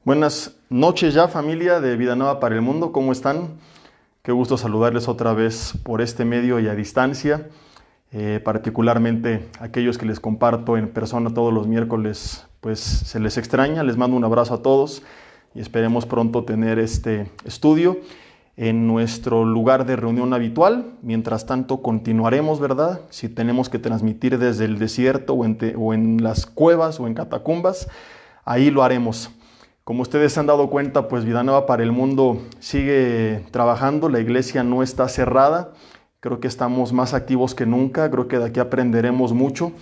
Buenas noches ya, familia de Vida Nueva para el Mundo, ¿cómo están? Qué gusto saludarles otra vez por este medio y a distancia, particularmente aquellos que les comparto en persona todos los miércoles, pues se les extraña, les mando un abrazo a todos y esperemos pronto tener este estudio en nuestro lugar de reunión habitual. Mientras tanto continuaremos, ¿verdad? Si tenemos que transmitir desde el desierto o en las cuevas o en catacumbas, ahí lo haremos. Como ustedes se han dado cuenta, pues Vida Nueva para el Mundo sigue trabajando, la iglesia no está cerrada, creo que estamos más activos que nunca, creo que de aquí aprenderemos mucho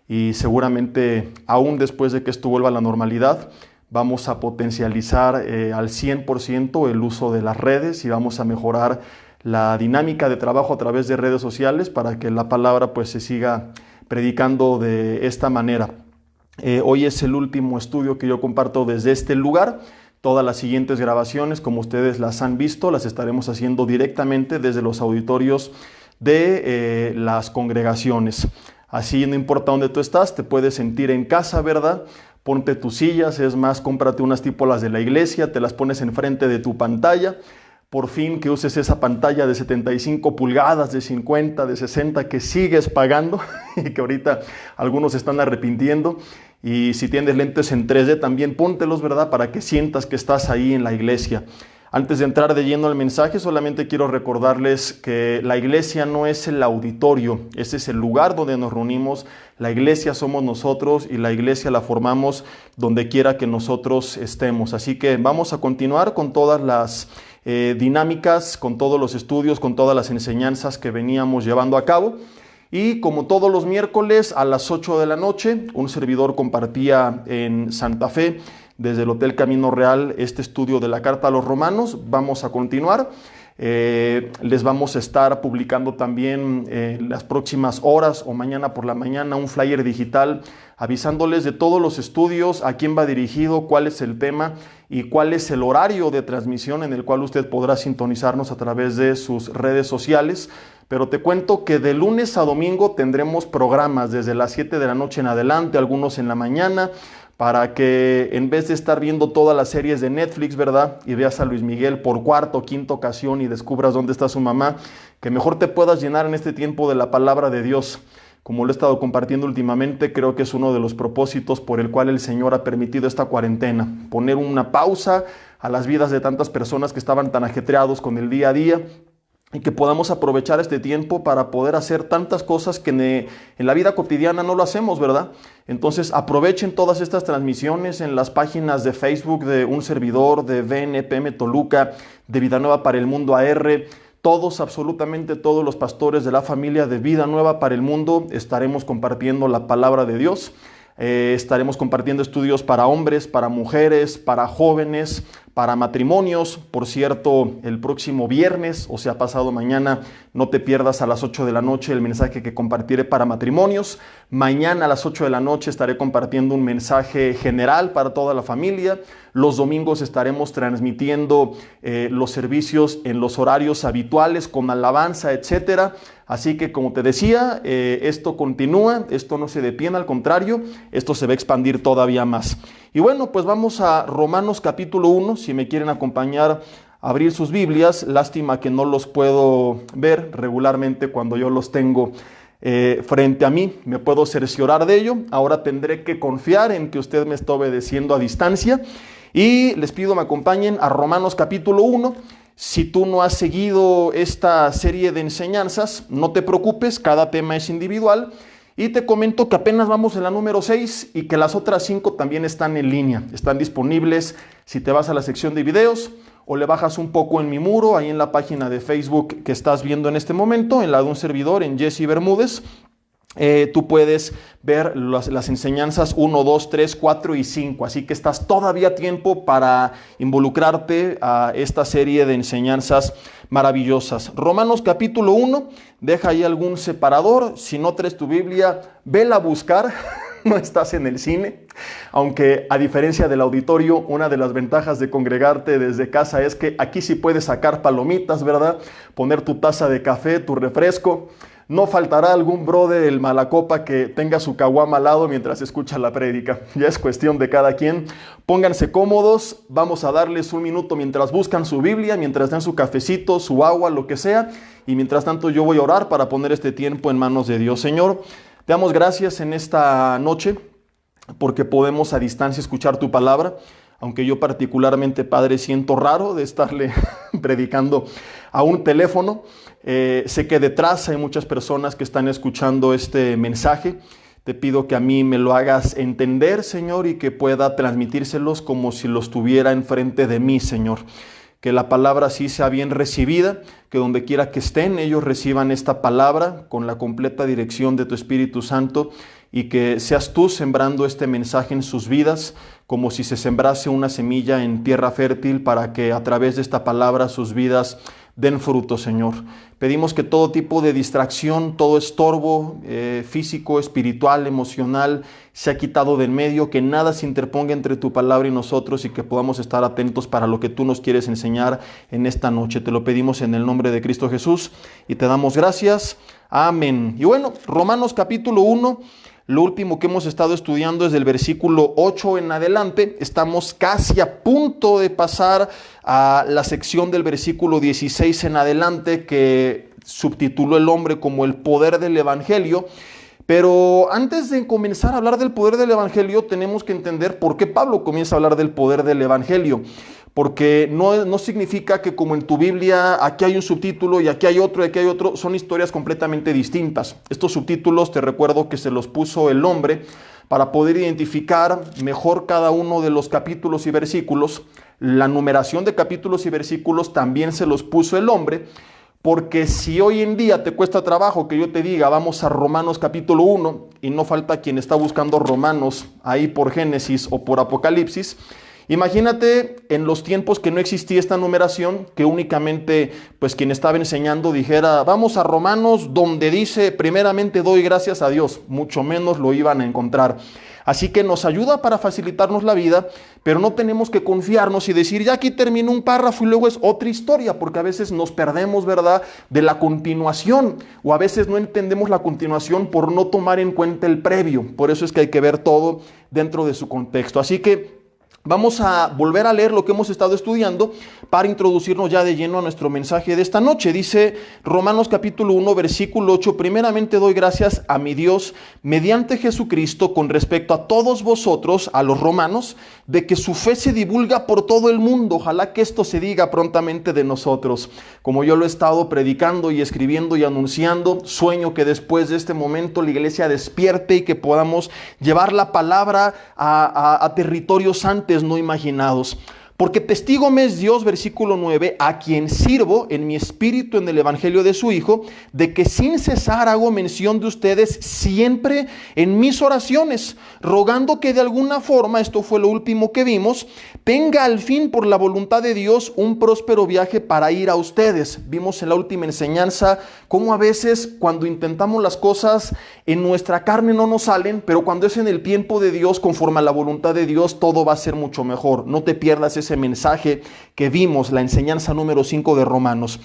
y seguramente aún después de que esto vuelva a la normalidad, vamos a potencializar al 100% el uso de las redes y vamos a mejorar la dinámica de trabajo a través de redes sociales para que la palabra pues se siga predicando de esta manera. Hoy es el último estudio que yo comparto desde este lugar. Todas las siguientes grabaciones, como ustedes las han visto, las estaremos haciendo directamente desde los auditorios de las congregaciones. Así no importa dónde tú estás, te puedes sentir en casa, ¿verdad? Ponte tus sillas, es más, cómprate unas tipo las de la iglesia, te las pones enfrente de tu pantalla. Por fin que uses esa pantalla de 75 pulgadas, de 50, de 60 que sigues pagando y que ahorita algunos se están arrepintiendo. Y si tienes lentes en 3D también póntelos, ¿verdad? Para que sientas que estás ahí en la iglesia. Antes de entrar de lleno al mensaje, solamente quiero recordarles que la iglesia no es el auditorio, ese es el lugar donde nos reunimos. La iglesia somos nosotros y la iglesia la formamos donde quiera que nosotros estemos. Así que vamos a continuar con todas las dinámicas, con todos los estudios, con todas las enseñanzas que veníamos llevando a cabo. Y como todos los miércoles a las 8 de la noche, un servidor compartía en Santa Fe, desde el Hotel Camino Real, este estudio de la Carta a los Romanos. Vamos a continuar. Les vamos a estar publicando también las próximas horas o mañana por la mañana un flyer digital avisándoles de todos los estudios, a quién va dirigido, cuál es el tema y cuál es el horario de transmisión en el cual usted podrá sintonizarnos a través de sus redes sociales. Pero te cuento que de lunes a domingo tendremos programas desde las 7 de la noche en adelante, algunos en la mañana, para que en vez de estar viendo todas las series de Netflix, ¿verdad? Y veas a Luis Miguel por cuarta o quinta ocasión y descubras dónde está su mamá, que mejor te puedas llenar en este tiempo de la palabra de Dios. Como lo he estado compartiendo últimamente, creo que es uno de los propósitos por el cual el Señor ha permitido esta cuarentena. Poner una pausa a las vidas de tantas personas que estaban tan ajetreados con el día a día, y que podamos aprovechar este tiempo para poder hacer tantas cosas que en la vida cotidiana no lo hacemos, ¿verdad? Entonces aprovechen todas estas transmisiones en las páginas de Facebook de un servidor, de VNPM Toluca, de Vida Nueva para el Mundo AR. Todos, absolutamente todos los pastores de la familia de Vida Nueva para el Mundo estaremos compartiendo la palabra de Dios. Estaremos compartiendo estudios para hombres, para mujeres, para jóvenes, para matrimonios. Por cierto, el próximo viernes, o sea, pasado mañana, no te pierdas a las 8 de la noche el mensaje que compartiré para matrimonios. Mañana a las 8 de la noche estaré compartiendo un mensaje general para toda la familia. Los domingos estaremos transmitiendo los servicios en los horarios habituales con alabanza, etcétera. Así que, como te decía, esto continúa, esto no se detiene, al contrario, esto se va a expandir todavía más. Y bueno, pues vamos a Romanos capítulo 1, si me quieren acompañar a abrir sus Biblias. Lástima que no los puedo ver regularmente cuando yo los tengo frente a mí, me puedo cerciorar de ello. Ahora tendré que confiar en que usted me está obedeciendo a distancia. Y les pido me acompañen a Romanos capítulo 1. Si tú no has seguido esta serie de enseñanzas, no te preocupes, cada tema es individual. Y te comento que apenas vamos en la número 6 y que las otras 5 también están en línea. Están disponibles si te vas a la sección de videos o le bajas un poco en mi muro, ahí en la página de Facebook que estás viendo en este momento, en la de un servidor, en Jesse Bermúdez. Tú puedes ver las enseñanzas 1, 2, 3, 4 y 5, así que estás todavía a tiempo para involucrarte a esta serie de enseñanzas maravillosas. Romanos capítulo 1, deja ahí algún separador, si no traes tu Biblia, vela a buscar, no estás en el cine, aunque a diferencia del auditorio, una de las ventajas de congregarte desde casa es que aquí sí puedes sacar palomitas, ¿verdad? Poner tu taza de café, tu refresco. no faltará algún brother del malacopa que tenga su caguama al lado mientras escucha la prédica. Ya es cuestión de cada quien. Pónganse cómodos, vamos a darles un minuto mientras buscan su Biblia, mientras dan su cafecito, su agua, lo que sea. Y mientras tanto yo voy a orar para poner este tiempo en manos de Dios. Señor, te damos gracias en esta noche porque podemos a distancia escuchar tu palabra. Aunque yo particularmente, Padre, siento raro de estarle predicando a un teléfono. Sé que detrás hay muchas personas que están escuchando este mensaje. Te pido que a mí me lo hagas entender, Señor, y que pueda transmitírselos como si los tuviera enfrente de mí, Señor. Que la palabra sí sea bien recibida, que donde quiera que estén, ellos reciban esta palabra con la completa dirección de tu Espíritu Santo y que seas tú sembrando este mensaje en sus vidas, como si se sembrase una semilla en tierra fértil para que a través de esta palabra sus vidas den fruto, Señor. Pedimos que todo tipo de distracción, todo estorbo físico, espiritual, emocional, sea quitado de en medio, que nada se interponga entre tu palabra y nosotros y que podamos estar atentos para lo que tú nos quieres enseñar en esta noche. Te lo pedimos en el nombre de Cristo Jesús y te damos gracias. Amén. Y bueno, Romanos capítulo 1. Lo último que hemos estado estudiando es del versículo 8 en adelante. Estamos casi a punto de pasar a la sección del versículo 16 en adelante, que subtituló el hombre como el poder del evangelio. Pero antes de comenzar a hablar del poder del evangelio, tenemos que entender por qué Pablo comienza a hablar del poder del evangelio. Porque no significa que como en tu Biblia aquí hay un subtítulo y aquí hay otro y aquí hay otro, son historias completamente distintas. Estos subtítulos te recuerdo que se los puso el hombre para poder identificar mejor cada uno de los capítulos y versículos. La numeración de capítulos y versículos también se los puso el hombre, porque si hoy en día te cuesta trabajo que yo te diga vamos a Romanos capítulo 1 y no falta quien está buscando Romanos ahí por Génesis o por Apocalipsis. Imagínate en los tiempos que no existía esta numeración, que únicamente pues quien estaba enseñando dijera vamos a Romanos donde dice primeramente doy gracias a Dios, mucho menos lo iban a encontrar. Así que nos ayuda para facilitarnos la vida, pero no tenemos que confiarnos y decir ya aquí terminó un párrafo y luego es otra historia, porque a veces nos perdemos, ¿verdad?, de la continuación, o a veces no entendemos la continuación por no tomar en cuenta el previo. Por eso es que hay que ver todo dentro de su contexto. Así que vamos a volver a leer lo que hemos estado estudiando para introducirnos ya de lleno a nuestro mensaje de esta noche. Dice Romanos capítulo 1, versículo 8, primeramente doy gracias a mi Dios mediante Jesucristo con respecto a todos vosotros, a los romanos, de que su fe se divulga por todo el mundo. Ojalá que esto se diga prontamente de nosotros. Como yo lo he estado predicando y escribiendo y anunciando, sueño que después de este momento la iglesia despierte y que podamos llevar la palabra a territorios antes no imaginados. Porque testigo me es Dios, versículo 9, a quien sirvo en mi espíritu en el evangelio de su Hijo, de que sin cesar hago mención de ustedes siempre en mis oraciones, rogando que de alguna forma, esto fue lo último que vimos, tenga al fin por la voluntad de Dios un próspero viaje para ir a ustedes. Vimos en la última enseñanza cómo a veces cuando intentamos las cosas en nuestra carne no nos salen, pero cuando es en el tiempo de Dios, conforme a la voluntad de Dios, todo va a ser mucho mejor. No te pierdas ese mensaje que vimos, la enseñanza número 5 de Romanos.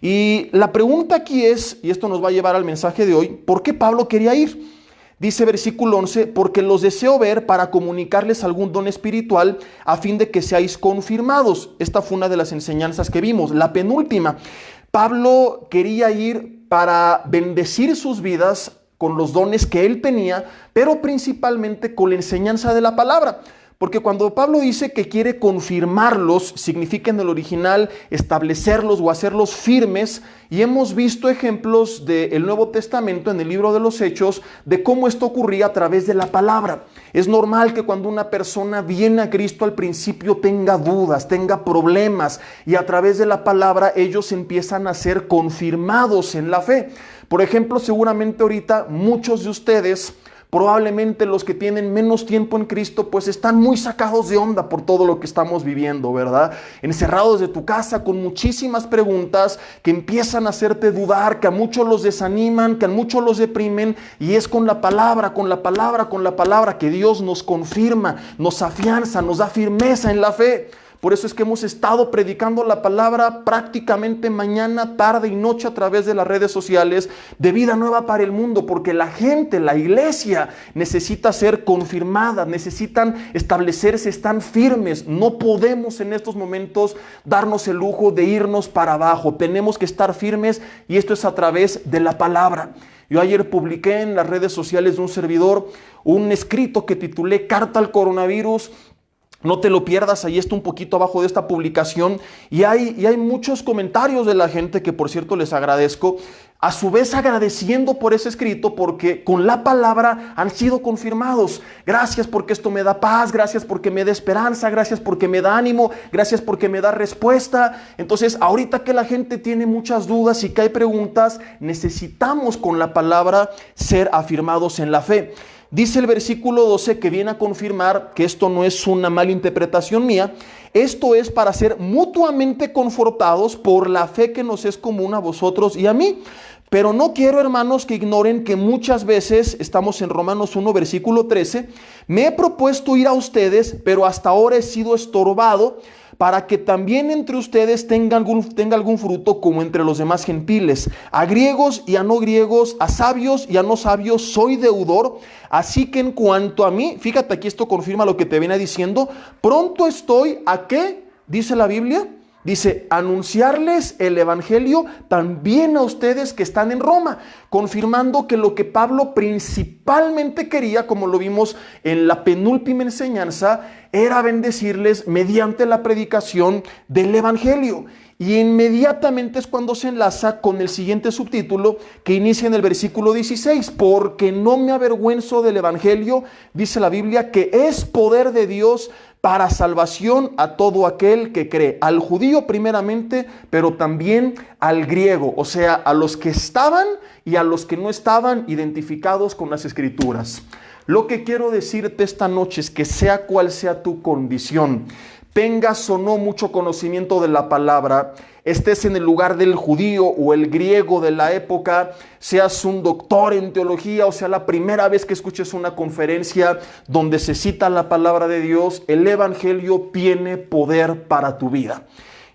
Y la pregunta aquí es, y esto nos va a llevar al mensaje de hoy, ¿por qué Pablo quería ir? Dice versículo 11, porque los deseo ver para comunicarles algún don espiritual a fin de que seáis confirmados. Esta fue una de las enseñanzas que vimos, la penúltima. Pablo quería ir para bendecir sus vidas con los dones que él tenía, pero principalmente con la enseñanza de la palabra. Porque cuando Pablo dice que quiere confirmarlos, significa en el original establecerlos o hacerlos firmes. Y hemos visto ejemplos del Nuevo Testamento en el libro de los Hechos de cómo esto ocurría a través de la palabra. Es normal que cuando una persona viene a Cristo al principio tenga dudas, tenga problemas, y a través de la palabra ellos empiezan a ser confirmados en la fe. Por ejemplo, seguramente ahorita muchos de ustedes, probablemente los que tienen menos tiempo en Cristo, pues están muy sacados de onda por todo lo que estamos viviendo, ¿verdad? Encerrados de tu casa con muchísimas preguntas que empiezan a hacerte dudar, que a muchos los desaniman, que a muchos los deprimen, y es con la palabra que Dios nos confirma, nos afianza, nos da firmeza en la fe. Por eso es que hemos estado predicando la palabra prácticamente mañana, tarde y noche a través de las redes sociales de Vida Nueva para el Mundo, porque la gente, la iglesia necesita ser confirmada, necesitan establecerse, están firmes. No podemos en estos momentos darnos el lujo de irnos para abajo. Tenemos que estar firmes y esto es a través de la palabra. Yo ayer publiqué en las redes sociales de un servidor un escrito que titulé Carta al Coronavirus. No te lo pierdas, ahí está un poquito abajo de esta publicación y hay muchos comentarios de la gente que por cierto les agradezco, a su vez agradeciendo por ese escrito porque con la palabra han sido confirmados. Gracias porque esto me da paz, gracias porque me da esperanza, gracias porque me da ánimo, gracias porque me da respuesta. Entonces ahorita que la gente tiene muchas dudas y que hay preguntas, necesitamos con la palabra ser afirmados en la fe. Dice el versículo 12 que viene a confirmar que esto no es una mala interpretación mía. Esto es para ser mutuamente confortados por la fe que nos es común a vosotros y a mí. Pero no quiero, hermanos, que ignoren que muchas veces, estamos en Romanos 1, versículo 13, me he propuesto ir a ustedes, pero hasta ahora he sido estorbado, para que también entre ustedes tenga algún fruto como entre los demás gentiles. A griegos y a no griegos, a sabios y a no sabios soy deudor. Así que en cuanto a mí, fíjate aquí esto confirma lo que te viene diciendo, pronto estoy a ¿qué? Dice la Biblia. Dice, anunciarles el evangelio también a ustedes que están en Roma, confirmando que lo que Pablo principalmente quería, como lo vimos en la penúltima enseñanza, era bendecirles mediante la predicación del evangelio. Y inmediatamente es cuando se enlaza con el siguiente subtítulo que inicia en el versículo 16. Porque no me avergüenzo del evangelio, dice la Biblia, que es poder de Dios para salvación a todo aquel que cree, al judío primeramente, pero también al griego, o sea, a los que estaban y a los que no estaban identificados con las Escrituras. Lo que quiero decirte esta noche es que sea cual sea tu condición, tengas o no mucho conocimiento de la palabra, estés en el lugar del judío o el griego de la época, seas un doctor en teología o sea la primera vez que escuches una conferencia donde se cita la palabra de Dios, el evangelio tiene poder para tu vida.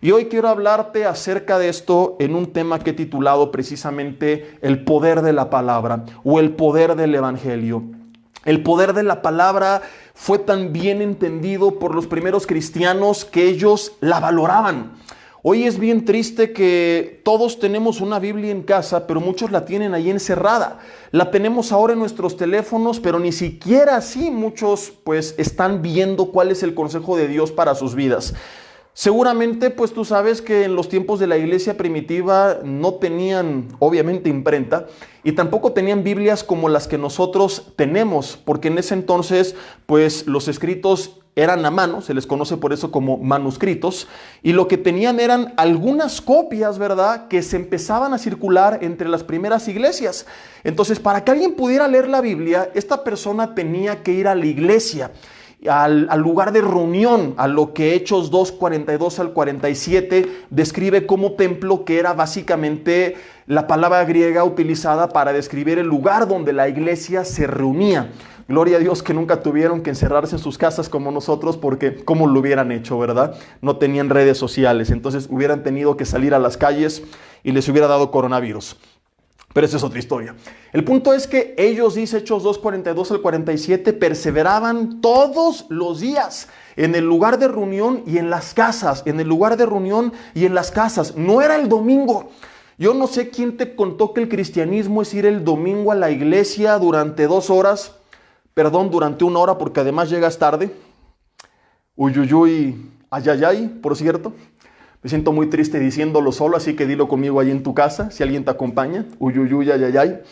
Y hoy quiero hablarte acerca de esto en un tema que he titulado precisamente el poder de la palabra o el poder del evangelio. El poder de la palabra fue tan bien entendido por los primeros cristianos que ellos la valoraban. Hoy es bien triste que todos tenemos una Biblia en casa, pero muchos la tienen ahí encerrada. La tenemos ahora en nuestros teléfonos, pero ni siquiera así muchos pues están viendo cuál es el consejo de Dios para sus vidas. Seguramente pues tú sabes que en los tiempos de la iglesia primitiva no tenían obviamente imprenta y tampoco tenían Biblias como las que nosotros tenemos, porque en ese entonces pues los escritos eran a mano, se les conoce por eso como manuscritos, y lo que tenían eran algunas copias, ¿verdad?, que se empezaban a circular entre las primeras iglesias. Entonces, para que alguien pudiera leer la Biblia, esta persona tenía que ir a la iglesia, al lugar de reunión, a lo que Hechos 2, 42 al 47 describe como templo, que era básicamente la palabra griega utilizada para describir el lugar donde la iglesia se reunía. Gloria a Dios que nunca tuvieron que encerrarse en sus casas como nosotros, porque ¿cómo lo hubieran hecho, verdad? No tenían redes sociales, entonces hubieran tenido que salir a las calles y les hubiera dado coronavirus. Pero esa es otra historia. El punto es que ellos, dice Hechos 2, 42 al 47, perseveraban todos los días en el lugar de reunión y en las casas, en el lugar de reunión y en las casas. No era el domingo. Yo no sé quién te contó que el cristianismo es ir el domingo a la iglesia durante 2 horas, durante 1 hora, porque además llegas tarde. Uyuyuy, ayayay, por cierto. Me siento muy triste diciéndolo solo, así que dilo conmigo ahí en tu casa, si alguien te acompaña. Uyuyuy, ayayay.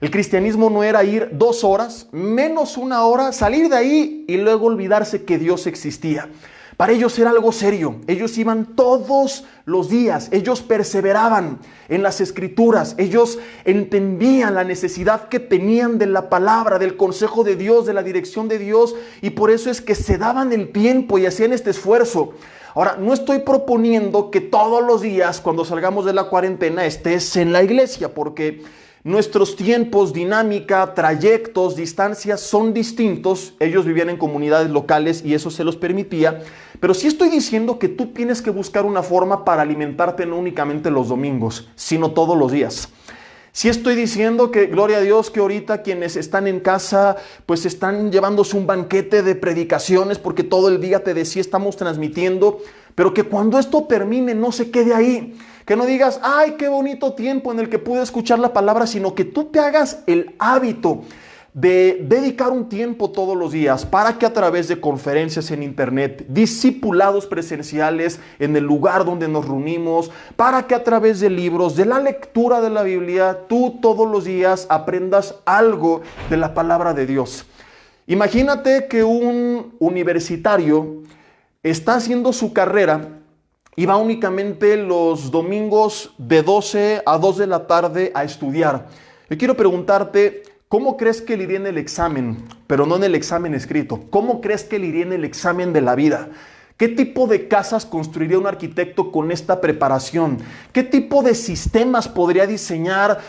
El cristianismo no era ir 2 horas, menos 1 hora, salir de ahí y luego olvidarse que Dios existía. Para ellos era algo serio. Ellos iban todos los días. Ellos perseveraban en las escrituras. Ellos entendían la necesidad que tenían de la palabra, del consejo de Dios, de la dirección de Dios. Y por eso es que se daban el tiempo y hacían este esfuerzo. Ahora, no estoy proponiendo que todos los días, cuando salgamos de la cuarentena, estés en la iglesia, porque Nuestros tiempos, dinámica, trayectos, distancias son distintos. Ellos vivían en comunidades locales y eso se los permitía. Pero sí estoy diciendo que tú tienes que buscar una forma para alimentarte no únicamente los domingos, sino todos los días. Sí estoy diciendo que, gloria a Dios, que ahorita quienes están en casa, pues están llevándose un banquete de predicaciones porque todo el día te decía estamos transmitiendo, pero que cuando esto termine no se quede ahí. Que no digas, ay, qué bonito tiempo en el que pude escuchar la palabra, sino que tú te hagas el hábito de dedicar un tiempo todos los días para que a través de conferencias en internet, discipulados presenciales en el lugar donde nos reunimos, para que a través de libros, de la lectura de la Biblia, tú todos los días aprendas algo de la palabra de Dios. Imagínate que un universitario está haciendo su carrera y va únicamente los domingos de 12 a 2 de la tarde a estudiar. Yo quiero preguntarte, ¿cómo crees que le iría en el examen? Pero no en el examen escrito. ¿Cómo crees que le iría en el examen de la vida? ¿Qué tipo de casas construiría un arquitecto con esta preparación? ¿Qué tipo de sistemas podría diseñar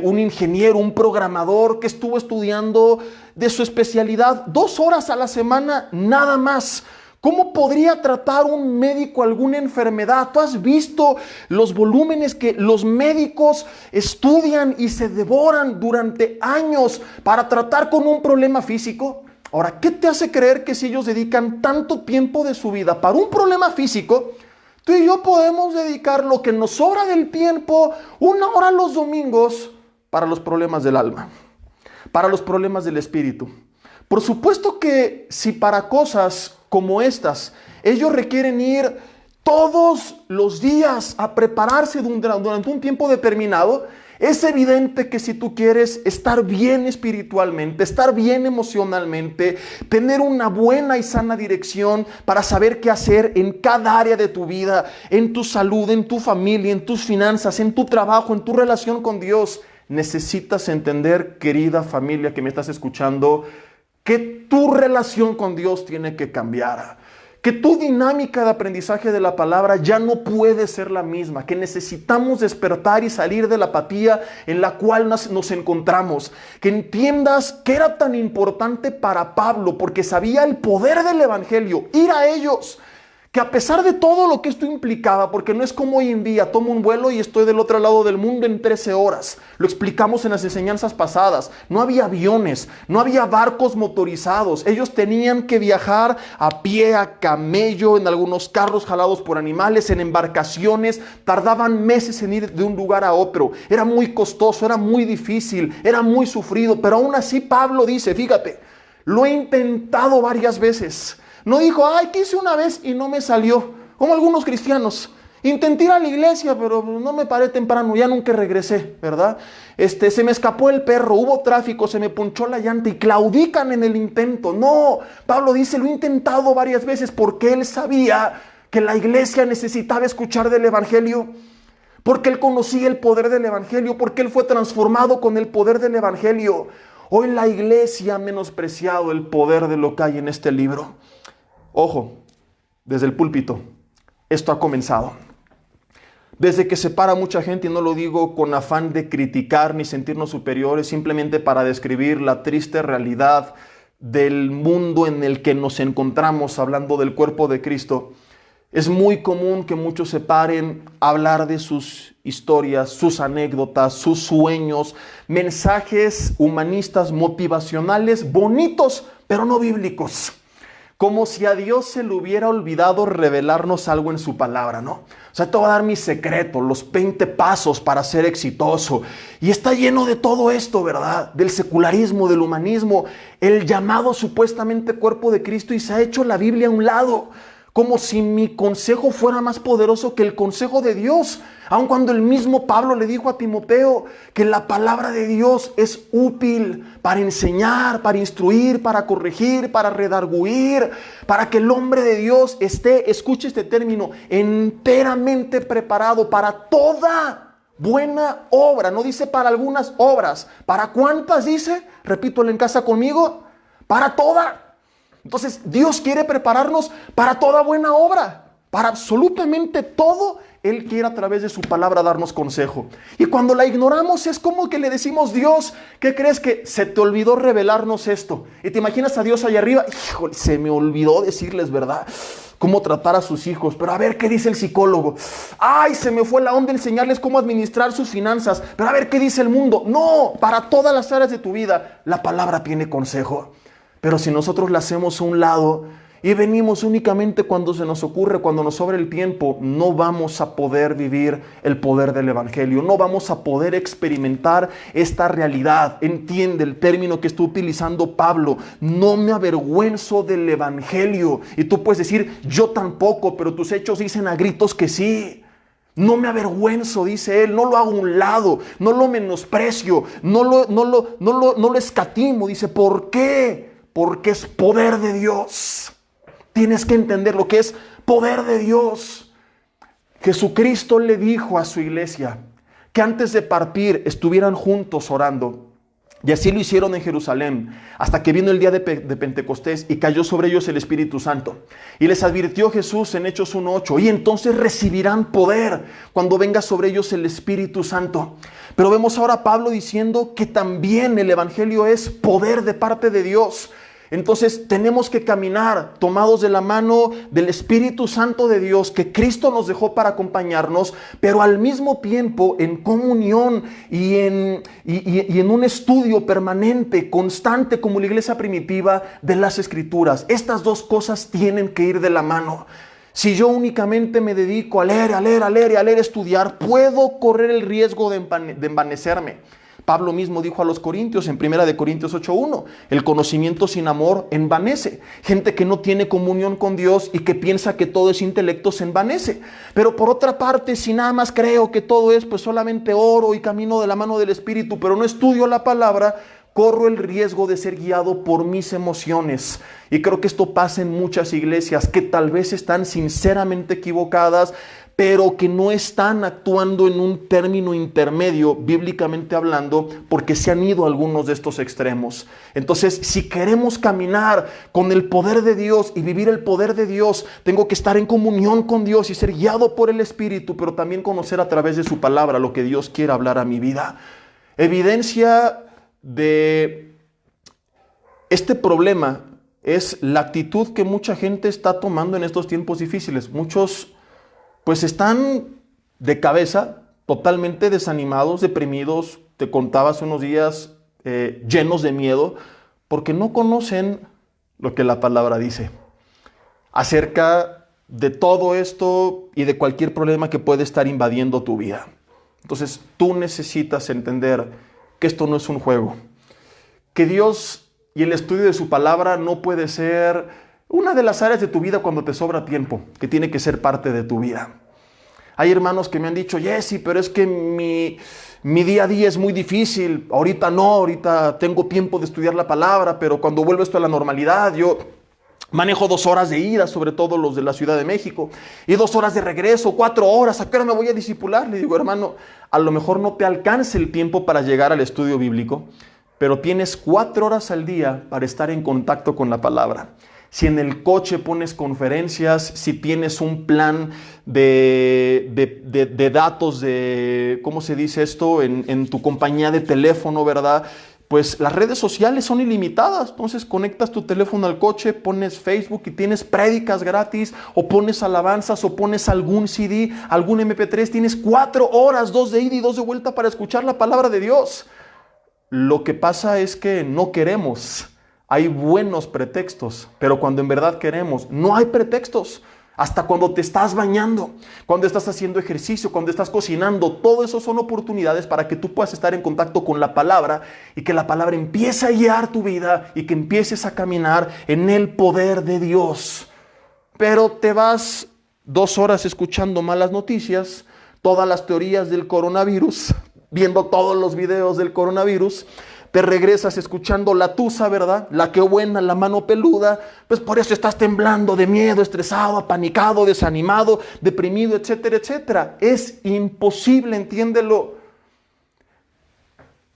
un ingeniero, un programador que estuvo estudiando de su especialidad 2 horas a la semana, nada más? ¿Cómo podría tratar un médico alguna enfermedad? ¿Tú has visto los volúmenes que los médicos estudian y se devoran durante años para tratar con un problema físico? Ahora, ¿qué te hace creer que si ellos dedican tanto tiempo de su vida para un problema físico, tú y yo podemos dedicar lo que nos sobra del tiempo, 1 hora los domingos, para los problemas del alma, para los problemas del espíritu? Por supuesto que si para cosas como estas, ellos requieren ir todos los días a prepararse durante un tiempo determinado, es evidente que si tú quieres estar bien espiritualmente, estar bien emocionalmente, tener una buena y sana dirección para saber qué hacer en cada área de tu vida, en tu salud, en tu familia, en tus finanzas, en tu trabajo, en tu relación con Dios, necesitas entender, querida familia que me estás escuchando, que tu relación con Dios tiene que cambiar, que tu dinámica de aprendizaje de la palabra ya no puede ser la misma, que necesitamos despertar y salir de la apatía en la cual nos encontramos, que entiendas que era tan importante para Pablo porque sabía el poder del evangelio, ir a ellos, que a pesar de todo lo que esto implicaba, porque no es como hoy en día, tomo un vuelo y estoy del otro lado del mundo en 13 horas. Lo explicamos en las enseñanzas pasadas. No había aviones, no había barcos motorizados. Ellos tenían que viajar a pie, a camello, en algunos carros jalados por animales, en embarcaciones. Tardaban meses en ir de un lugar a otro. Era muy costoso, era muy difícil, era muy sufrido. Pero aún así Pablo dice, fíjate, lo he intentado varias veces. No dijo, ay, que hice una vez y no me salió. Como algunos cristianos. Intenté ir a la iglesia, pero no me paré temprano, ya nunca regresé, ¿verdad? Se me escapó el perro, hubo tráfico, se me ponchó la llanta y claudican en el intento. No, Pablo dice, lo he intentado varias veces porque él sabía que la iglesia necesitaba escuchar del evangelio. Porque él conocía el poder del evangelio, porque él fue transformado con el poder del evangelio. Hoy la iglesia ha menospreciado el poder de lo que hay en este libro. Ojo, desde el púlpito, esto ha comenzado. Desde que se para mucha gente, y no lo digo con afán de criticar ni sentirnos superiores, simplemente para describir la triste realidad del mundo en el que nos encontramos, hablando del cuerpo de Cristo. Es muy común que muchos se paren a hablar de sus historias, sus anécdotas, sus sueños, mensajes humanistas, motivacionales, bonitos, pero no bíblicos. Como si a Dios se le hubiera olvidado revelarnos algo en su palabra, ¿no? O sea, te voy a dar mi secreto, los 20 pasos para ser exitoso. Y está lleno de todo esto, ¿verdad? Del secularismo, del humanismo, el llamado supuestamente cuerpo de Cristo, y se ha hecho la Biblia a un lado. Como si mi consejo fuera más poderoso que el consejo de Dios. Aun cuando el mismo Pablo le dijo a Timoteo que la palabra de Dios es útil para enseñar, para instruir, para corregir, para redarguir, para que el hombre de Dios esté, escuche este término, enteramente preparado para toda buena obra. No dice para algunas obras. ¿Para cuántas dice? Repítelo en casa conmigo. Para toda. Entonces Dios quiere prepararnos para toda buena obra, Para absolutamente todo, Él quiere a través de su palabra darnos consejo. Y cuando la ignoramos es como que le decimos, Dios, ¿qué crees que se te olvidó revelarnos esto? Y te imaginas a Dios allá arriba, híjole, se me olvidó decirles verdad, cómo tratar a sus hijos. Pero a ver qué dice el psicólogo. Ay, se me fue la onda enseñarles cómo administrar sus finanzas. Pero a ver qué dice el mundo. No, para todas las áreas de tu vida, la palabra tiene consejo. Pero si nosotros la hacemos a un lado y venimos únicamente cuando se nos ocurre, cuando nos sobra el tiempo, no vamos a poder vivir el poder del evangelio, no vamos a poder experimentar esta realidad. Entiende el término que está utilizando Pablo: no me avergüenzo del evangelio. Y tú puedes decir, yo tampoco, pero tus hechos dicen a gritos que sí. No me avergüenzo, dice él, no lo hago a un lado, no lo menosprecio, no lo escatimo. Dice, ¿por qué? Porque es poder de Dios. Tienes que entender lo que es poder de Dios. Jesucristo le dijo a su iglesia que antes de partir estuvieran juntos orando. Y así lo hicieron en Jerusalén, hasta que vino el día de Pentecostés y cayó sobre ellos el Espíritu Santo. Y les advirtió Jesús en Hechos 1:8, y entonces recibirán poder cuando venga sobre ellos el Espíritu Santo. Pero vemos ahora a Pablo diciendo que también el evangelio es poder de parte de Dios. Entonces tenemos que caminar tomados de la mano del Espíritu Santo de Dios que Cristo nos dejó para acompañarnos, pero al mismo tiempo en comunión y en un estudio permanente, constante, como la iglesia primitiva, de las Escrituras. Estas dos cosas tienen que ir de la mano. Si yo únicamente me dedico a leer, estudiar, puedo correr el riesgo de envanecerme. Pablo mismo dijo a los corintios en 1 Corintios 8:1, el conocimiento sin amor envanece. Gente que no tiene comunión con Dios y que piensa que todo es intelecto se envanece. Pero por otra parte, si nada más creo que todo es pues solamente oro y camino de la mano del Espíritu, pero no estudio la palabra, corro el riesgo de ser guiado por mis emociones. Y creo que esto pasa en muchas iglesias que tal vez están sinceramente equivocadas, pero que no están actuando en un término intermedio, bíblicamente hablando, porque se han ido algunos de estos extremos. Entonces, si queremos caminar con el poder de Dios y vivir el poder de Dios, tengo que estar en comunión con Dios y ser guiado por el Espíritu, pero también conocer a través de su palabra lo que Dios quiere hablar a mi vida. Evidencia de este problema es la actitud que mucha gente está tomando en estos tiempos difíciles. Muchos pues están de cabeza, totalmente desanimados, deprimidos, te contaba hace unos días, llenos de miedo, porque no conocen lo que la palabra dice acerca de todo esto y de cualquier problema que puede estar invadiendo tu vida. Entonces tú necesitas entender que esto no es un juego, que Dios y el estudio de su palabra no puede ser una de las áreas de tu vida cuando te sobra tiempo, que tiene que ser parte de tu vida. Hay hermanos que me han dicho, Jesse, pero es que mi día a día es muy difícil. Ahorita no, ahorita tengo tiempo de estudiar la palabra, pero cuando vuelvo esto a la normalidad, yo manejo 2 horas de ida, sobre todo los de la Ciudad de México, y 2 horas de regreso, 4 horas. ¿A qué hora me voy a discipular? Le digo, hermano, a lo mejor no te alcance el tiempo para llegar al estudio bíblico, pero tienes 4 horas al día para estar en contacto con la palabra. Si en el coche pones conferencias, si tienes un plan de datos, de, ¿cómo se dice esto? En tu compañía de teléfono, ¿verdad? Pues las redes sociales son ilimitadas. Entonces conectas tu teléfono al coche, pones Facebook y tienes prédicas gratis, o pones alabanzas, o pones algún CD, algún MP3. Tienes 4 horas, 2 de ida y 2 de vuelta para escuchar la palabra de Dios. Lo que pasa es que no queremos. Hay buenos pretextos, pero cuando en verdad queremos, no hay pretextos. Hasta cuando te estás bañando, cuando estás haciendo ejercicio, cuando estás cocinando, todo eso son oportunidades para que tú puedas estar en contacto con la palabra y que la palabra empiece a guiar tu vida y que empieces a caminar en el poder de Dios. Pero te vas 2 horas escuchando malas noticias, todas las teorías del coronavirus, viendo todos los videos del coronavirus. Te regresas escuchando la tusa, ¿verdad? La que buena, la mano peluda. Pues por eso estás temblando de miedo, estresado, apanicado, desanimado, deprimido, etcétera, etcétera. Es imposible, entiéndelo,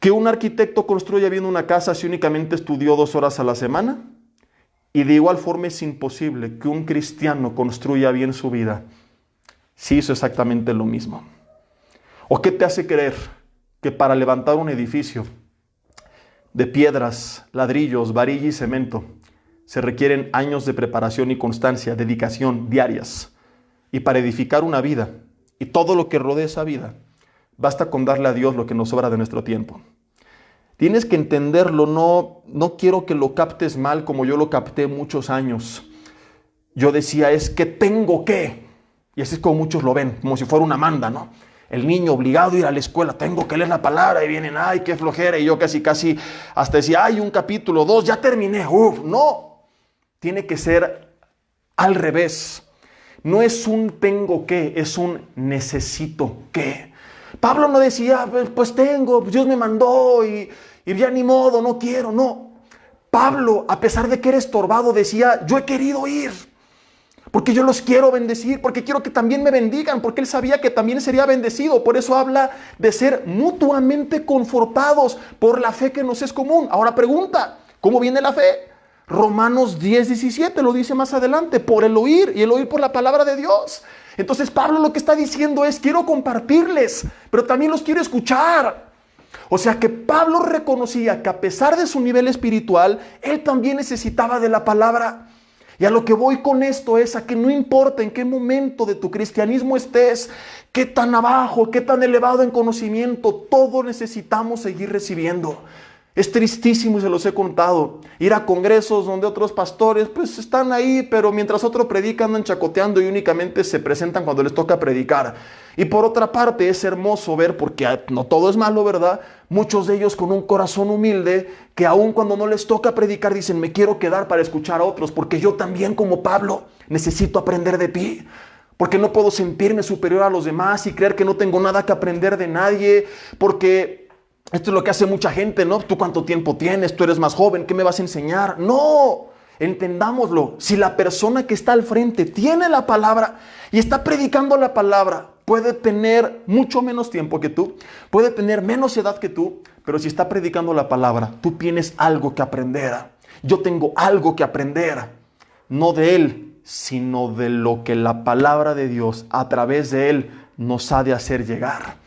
que un arquitecto construya bien una casa si únicamente estudió 2 horas a la semana Y de igual forma es imposible que un cristiano construya bien su vida si hizo exactamente lo mismo. ¿O qué te hace creer que para levantar un edificio de piedras, ladrillos, varilla y cemento se requieren años de preparación y constancia, dedicación diarias? Y para edificar una vida y todo lo que rodea esa vida, basta con darle a Dios lo que nos sobra de nuestro tiempo. Tienes que entenderlo, no quiero que lo captes mal como yo lo capté muchos años. Yo decía, es que tengo que, y así es como muchos lo ven, como si fuera una manda, ¿no? El niño obligado a ir a la escuela, tengo que leer la palabra, y vienen, ay, qué flojera, y yo casi hasta decía, ay, un capítulo, 2, ya terminé, no, tiene que ser al revés. No es un tengo que, es un necesito que. Pablo no decía, pues tengo, Dios me mandó y ya ni modo, no quiero, no. Pablo, a pesar de que era estorbado, decía, yo he querido ir, porque yo los quiero bendecir, porque quiero que también me bendigan, porque él sabía que también sería bendecido. Por eso habla de ser mutuamente confortados por la fe que nos es común. Ahora pregunta, ¿cómo viene la fe? Romanos 10:17 lo dice más adelante, por el oír, y el oír por la palabra de Dios. Entonces Pablo lo que está diciendo es, quiero compartirles, pero también los quiero escuchar. O sea que Pablo reconocía que a pesar de su nivel espiritual, él también necesitaba de la palabra. Y a lo que voy con esto es a que no importa en qué momento de tu cristianismo estés, qué tan abajo, qué tan elevado en conocimiento, todos necesitamos seguir recibiendo. Es tristísimo y se los he contado, ir a congresos donde otros pastores pues están ahí, pero mientras otro predica andan chacoteando y únicamente se presentan cuando les toca predicar. Y por otra parte es hermoso ver, porque no todo es malo, ¿verdad? Muchos de ellos con un corazón humilde que aun cuando no les toca predicar dicen, me quiero quedar para escuchar a otros, porque yo también como Pablo necesito aprender de ti. Porque no puedo sentirme superior a los demás y creer que no tengo nada que aprender de nadie, porque esto es lo que hace mucha gente, ¿no? ¿Tú cuánto tiempo tienes? ¿Tú eres más joven? ¿Qué me vas a enseñar? No, entendámoslo. Si la persona que está al frente tiene la palabra y está predicando la palabra, puede tener mucho menos tiempo que tú, puede tener menos edad que tú, pero si está predicando la palabra, tú tienes algo que aprender. Yo tengo algo que aprender, no de él, sino de lo que la palabra de Dios a través de él nos ha de hacer llegar.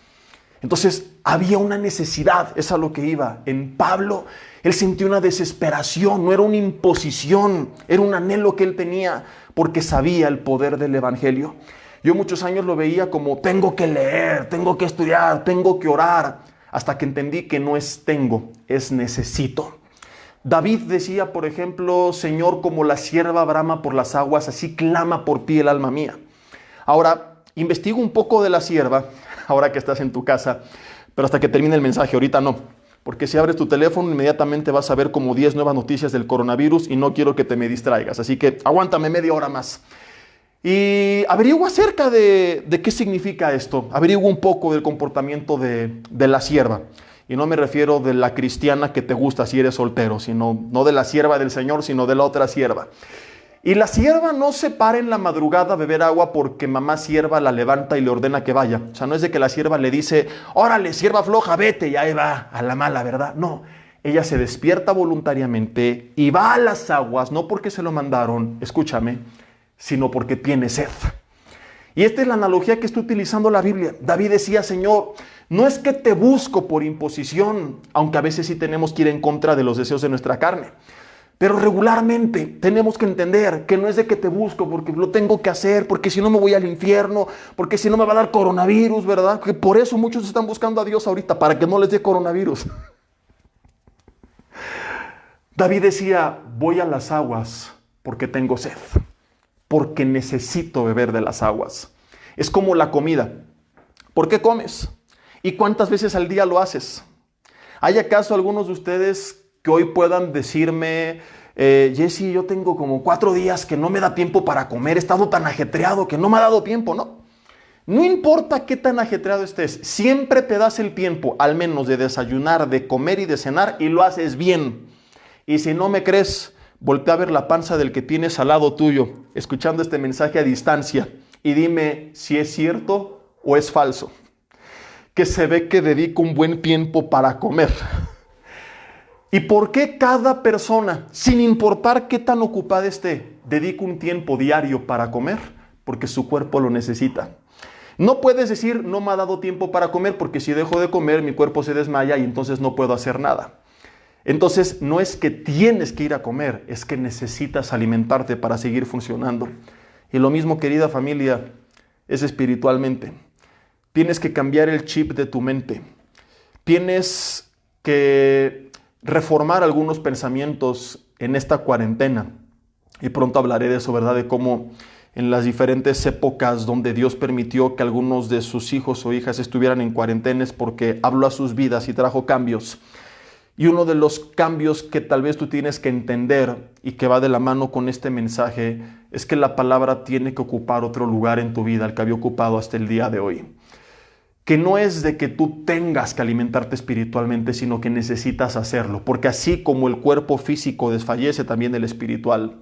Entonces había una necesidad, es a lo que iba. En Pablo, él sintió una desesperación, no era una imposición, era un anhelo que él tenía porque sabía el poder del evangelio. Yo muchos años lo veía como tengo que leer, tengo que estudiar, tengo que orar, hasta que entendí que no es tengo, es necesito. David decía, por ejemplo, Señor, como la sierva brama por las aguas, así clama por ti el alma mía. Ahora, investigo un poco de la sierva, ahora que estás en tu casa, pero hasta que termine el mensaje, ahorita no. Porque si abres tu teléfono, inmediatamente vas a ver como 10 nuevas noticias del coronavirus y no quiero que te me distraigas. Así que aguántame media hora más. Y averigua acerca de qué significa esto. Averigua un poco del comportamiento de la sierva. Y no me refiero de la cristiana que te gusta si eres soltero, sino no de la sierva del Señor, sino de la otra sierva. Y la sierva no se para en la madrugada a beber agua porque mamá sierva la levanta y le ordena que vaya. O sea, no es de que la sierva le dice, órale, sierva floja, vete, y ahí va, a la mala, ¿verdad? No, ella se despierta voluntariamente y va a las aguas, no porque se lo mandaron, escúchame, sino porque tiene sed. Y esta es la analogía que está utilizando la Biblia. David decía, Señor, no es que te busco por imposición, aunque a veces sí tenemos que ir en contra de los deseos de nuestra carne. Pero regularmente tenemos que entender que no es de que te busco porque lo tengo que hacer, porque si no me voy al infierno, porque si no me va a dar coronavirus, ¿verdad? Que por eso muchos están buscando a Dios ahorita, para que no les dé coronavirus. David decía, voy a las aguas porque tengo sed, porque necesito beber de las aguas. Es como la comida. ¿Por qué comes? ¿Y cuántas veces al día lo haces? ¿Hay acaso algunos de ustedes que hoy puedan decirme, Jesse, yo tengo como 4 días que no me da tiempo para comer, he estado tan ajetreado que no me ha dado tiempo? No importa qué tan ajetreado estés, siempre te das el tiempo, al menos de desayunar, de comer y de cenar, y lo haces bien. Y si no me crees, voltea a ver la panza del que tienes al lado tuyo, escuchando este mensaje a distancia, y dime si es cierto o es falso, que se ve que dedico un buen tiempo para comer. ¿Y por qué cada persona, sin importar qué tan ocupada esté, dedica un tiempo diario para comer? Porque su cuerpo lo necesita. No puedes decir, no me ha dado tiempo para comer, porque si dejo de comer, mi cuerpo se desmaya y entonces no puedo hacer nada. Entonces, no es que tienes que ir a comer, es que necesitas alimentarte para seguir funcionando. Y lo mismo, querida familia, es espiritualmente. Tienes que cambiar el chip de tu mente. Tienes que reformar algunos pensamientos en esta cuarentena. Y pronto hablaré de eso, ¿verdad? De cómo en las diferentes épocas donde Dios permitió que algunos de sus hijos o hijas estuvieran en cuarentenas, porque habló a sus vidas y trajo cambios. Y uno de los cambios que tal vez tú tienes que entender y que va de la mano con este mensaje es que la palabra tiene que ocupar otro lugar en tu vida, el que había ocupado hasta el día de hoy. Que no es de que tú tengas que alimentarte espiritualmente, sino que necesitas hacerlo. Porque así como el cuerpo físico desfallece, también el espiritual.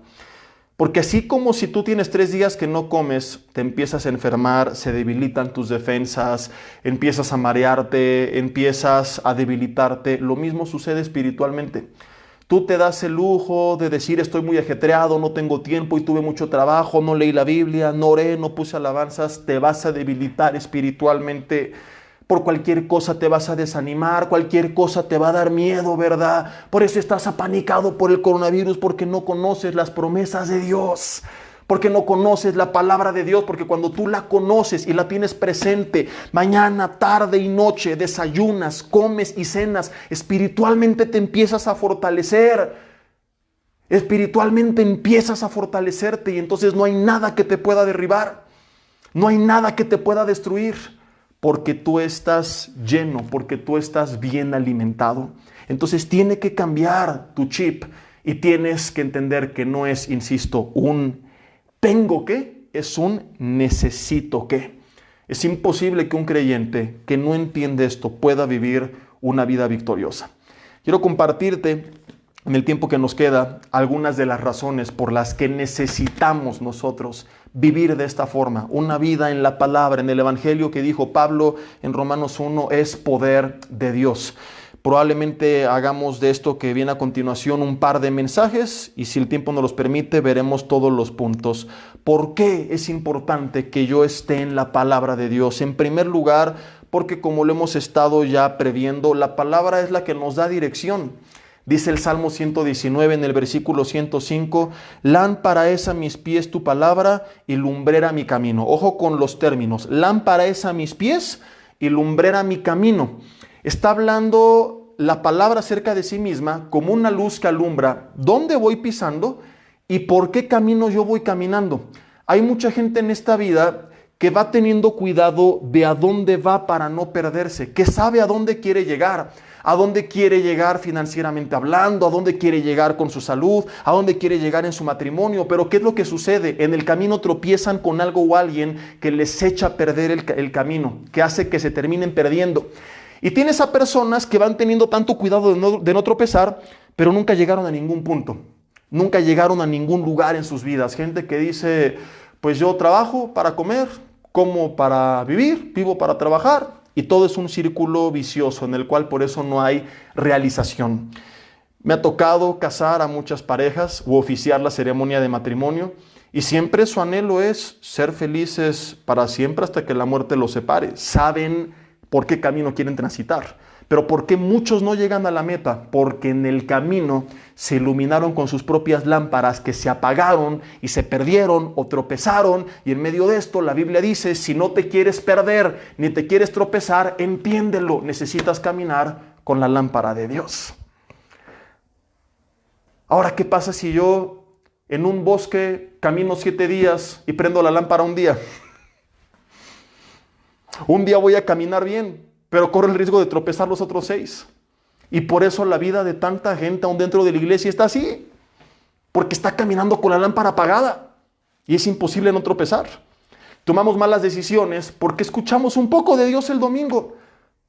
Porque así como si tú tienes 3 días que no comes, te empiezas a enfermar, se debilitan tus defensas, empiezas a marearte, empiezas a debilitarte, lo mismo sucede espiritualmente. Tú te das el lujo de decir estoy muy ajetreado, no tengo tiempo y tuve mucho trabajo, no leí la Biblia, no oré, no puse alabanzas, te vas a debilitar espiritualmente. Por cualquier cosa te vas a desanimar, cualquier cosa te va a dar miedo, ¿verdad? Por eso estás apanicado por el coronavirus, porque no conoces las promesas de Dios, porque no conoces la palabra de Dios, porque cuando tú la conoces y la tienes presente, mañana, tarde y noche, desayunas, comes y cenas, espiritualmente te empiezas a fortalecer. Espiritualmente empiezas a fortalecerte y entonces no hay nada que te pueda derribar, no hay nada que te pueda destruir. Porque tú estás lleno, porque tú estás bien alimentado. Entonces tiene que cambiar tu chip y tienes que entender que no es, insisto, un tengo que, es un necesito que. Es imposible que un creyente que no entiende esto pueda vivir una vida victoriosa. Quiero compartirte en el tiempo que nos queda algunas de las razones por las que necesitamos nosotros vivir de esta forma, una vida en la palabra, en el evangelio que dijo Pablo en Romanos 1, es poder de Dios. Probablemente hagamos de esto que viene a continuación un par de mensajes y si el tiempo nos los permite veremos todos los puntos. ¿Por qué es importante que yo esté en la palabra de Dios? En primer lugar, porque como lo hemos estado ya previendo, la palabra es la que nos da dirección. Dice el Salmo 119 en el versículo 105, lámpara es a mis pies tu palabra y lumbrera mi camino. Ojo con los términos, lámpara es a mis pies y lumbrera mi camino. Está hablando la palabra acerca de sí misma como una luz que alumbra dónde voy pisando y por qué camino yo voy caminando. Hay mucha gente en esta vida que va teniendo cuidado de a dónde va para no perderse, que sabe a dónde quiere llegar. A dónde quiere llegar financieramente hablando, a dónde quiere llegar con su salud, a dónde quiere llegar en su matrimonio. Pero ¿qué es lo que sucede? En el camino tropiezan con algo o alguien que les echa a perder el camino, que hace que se terminen perdiendo. Y tienes a personas que van teniendo tanto cuidado de no tropezar, pero nunca llegaron a ningún punto. Nunca llegaron a ningún lugar en sus vidas. Gente que dice, pues yo trabajo para comer, como para vivir, vivo para trabajar. Y todo es un círculo vicioso en el cual por eso no hay realización. Me ha tocado casar a muchas parejas o oficiar la ceremonia de matrimonio y siempre su anhelo es ser felices para siempre hasta que la muerte los separe. Saben por qué camino quieren transitar. Pero ¿por qué muchos no llegan a la meta? Porque en el camino se iluminaron con sus propias lámparas que se apagaron y se perdieron o tropezaron. Y en medio de esto la Biblia dice, si no te quieres perder ni te quieres tropezar, entiéndelo, necesitas caminar con la lámpara de Dios. Ahora, ¿qué pasa si yo en un bosque camino 7 días y prendo la lámpara un día? Un día voy a caminar bien, pero corre el riesgo de tropezar los otros 6. Y por eso la vida de tanta gente aún dentro de la iglesia está así. Porque está caminando con la lámpara apagada. Y es imposible no tropezar. Tomamos malas decisiones porque escuchamos un poco de Dios el domingo.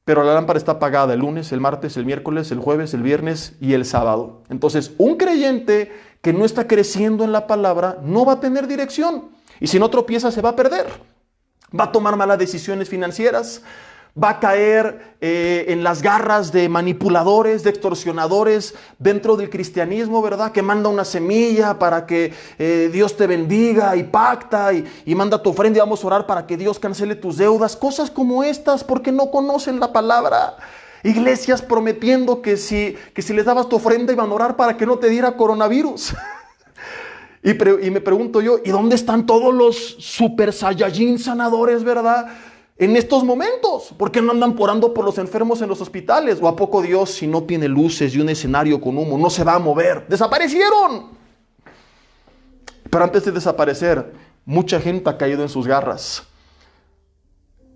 Pero la lámpara está apagada el lunes, el martes, el miércoles, el jueves, el viernes y el sábado. Entonces, un creyente que no está creciendo en la palabra no va a tener dirección. Y si no tropieza, se va a perder. Va a tomar malas decisiones financieras. va a caer en las garras de manipuladores, de extorsionadores dentro del cristianismo, ¿verdad? Que manda una semilla para que Dios te bendiga y pacta y manda tu ofrenda y vamos a orar para que Dios cancele tus deudas. Cosas como estas porque no conocen la palabra. Iglesias prometiendo que si les dabas tu ofrenda iban a orar para que no te diera coronavirus. Y me pregunto yo, ¿y dónde están todos los super saiyajin sanadores, verdad? En estos momentos, ¿por qué no andan orando por los enfermos en los hospitales? ¿O a poco Dios, si no tiene luces y un escenario con humo, no se va a mover? ¡Desaparecieron! Pero antes de desaparecer, mucha gente ha caído en sus garras.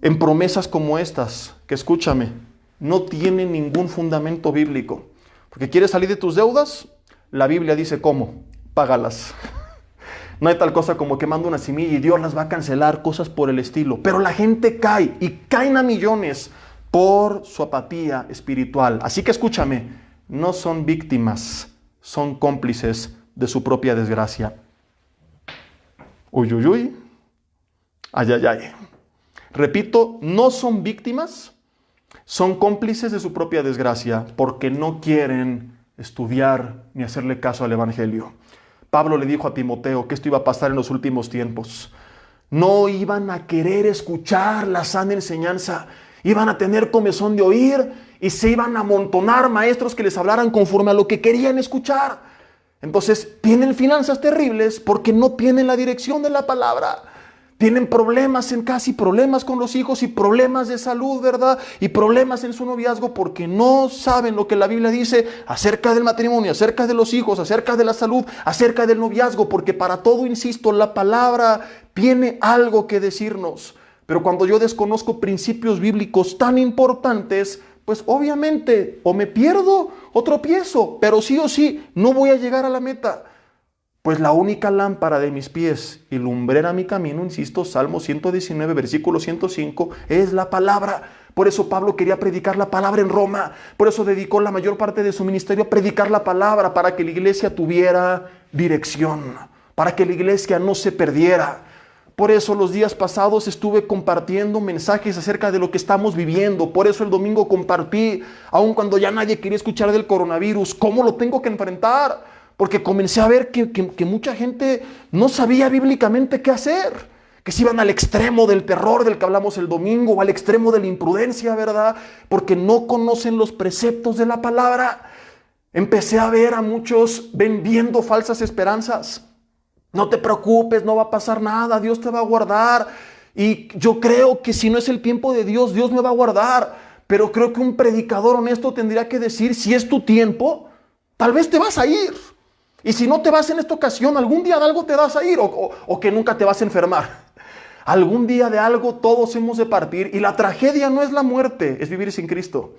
En promesas como estas, que escúchame, no tienen ningún fundamento bíblico. Porque quieres salir de tus deudas, la Biblia dice ¿cómo? Págalas. No hay tal cosa como que manda una semilla y Dios las va a cancelar, cosas por el estilo. Pero la gente cae y caen a millones por su apatía espiritual. Así que escúchame, no son víctimas, son cómplices de su propia desgracia. Uy, uy, uy. Ay, ay, ay. Repito, no son víctimas, son cómplices de su propia desgracia porque no quieren estudiar ni hacerle caso al Evangelio. Pablo le dijo a Timoteo que esto iba a pasar en los últimos tiempos. No iban a querer escuchar la sana enseñanza. Iban a tener comezón de oír y se iban a amontonar maestros que les hablaran conforme a lo que querían escuchar. Entonces tienen finanzas terribles porque no tienen la dirección de la palabra. Tienen problemas en casa y problemas con los hijos y problemas de salud, ¿verdad? Y problemas en su noviazgo porque no saben lo que la Biblia dice acerca del matrimonio, acerca de los hijos, acerca de la salud, acerca del noviazgo. Porque para todo, insisto, la palabra tiene algo que decirnos. Pero cuando yo desconozco principios bíblicos tan importantes, pues obviamente o me pierdo o tropiezo. Pero sí o sí no voy a llegar a la meta. Pues la única lámpara de mis pies y lumbrera mi camino, insisto, Salmo 119, versículo 105, es la palabra. Por eso Pablo quería predicar la palabra en Roma. Por eso dedicó la mayor parte de su ministerio a predicar la palabra para que la iglesia tuviera dirección, para que la iglesia no se perdiera. Por eso los días pasados estuve compartiendo mensajes acerca de lo que estamos viviendo. Por eso el domingo compartí, aun cuando ya nadie quería escuchar del coronavirus, cómo lo tengo que enfrentar. Porque comencé a ver que mucha gente no sabía bíblicamente qué hacer. Que se iban al extremo del terror del que hablamos el domingo o al extremo de la imprudencia, ¿verdad? Porque no conocen los preceptos de la palabra. Empecé a ver a muchos vendiendo falsas esperanzas. No te preocupes, no va a pasar nada, Dios te va a guardar. Y yo creo que si no es el tiempo de Dios, Dios me va a guardar. Pero creo que un predicador honesto tendría que decir, si es tu tiempo, tal vez te vas a ir. Y si no te vas en esta ocasión, algún día de algo te vas a ir o que nunca te vas a enfermar. Algún día de algo todos hemos de partir y la tragedia no es la muerte, es vivir sin Cristo.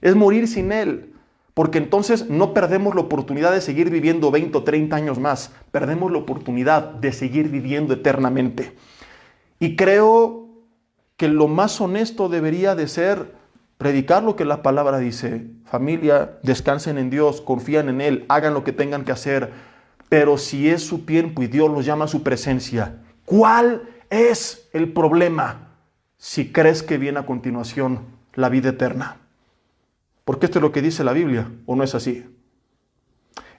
Es morir sin Él. Porque entonces no perdemos la oportunidad de seguir viviendo 20 o 30 años más. Perdemos la oportunidad de seguir viviendo eternamente. Y creo que lo más honesto debería de ser predicar lo que la palabra dice. Familia, descansen en Dios, confían en Él, hagan lo que tengan que hacer. Pero si es su tiempo y Dios los llama a su presencia, ¿cuál es el problema si crees que viene a continuación la vida eterna? Porque esto es lo que dice la Biblia, ¿o no es así?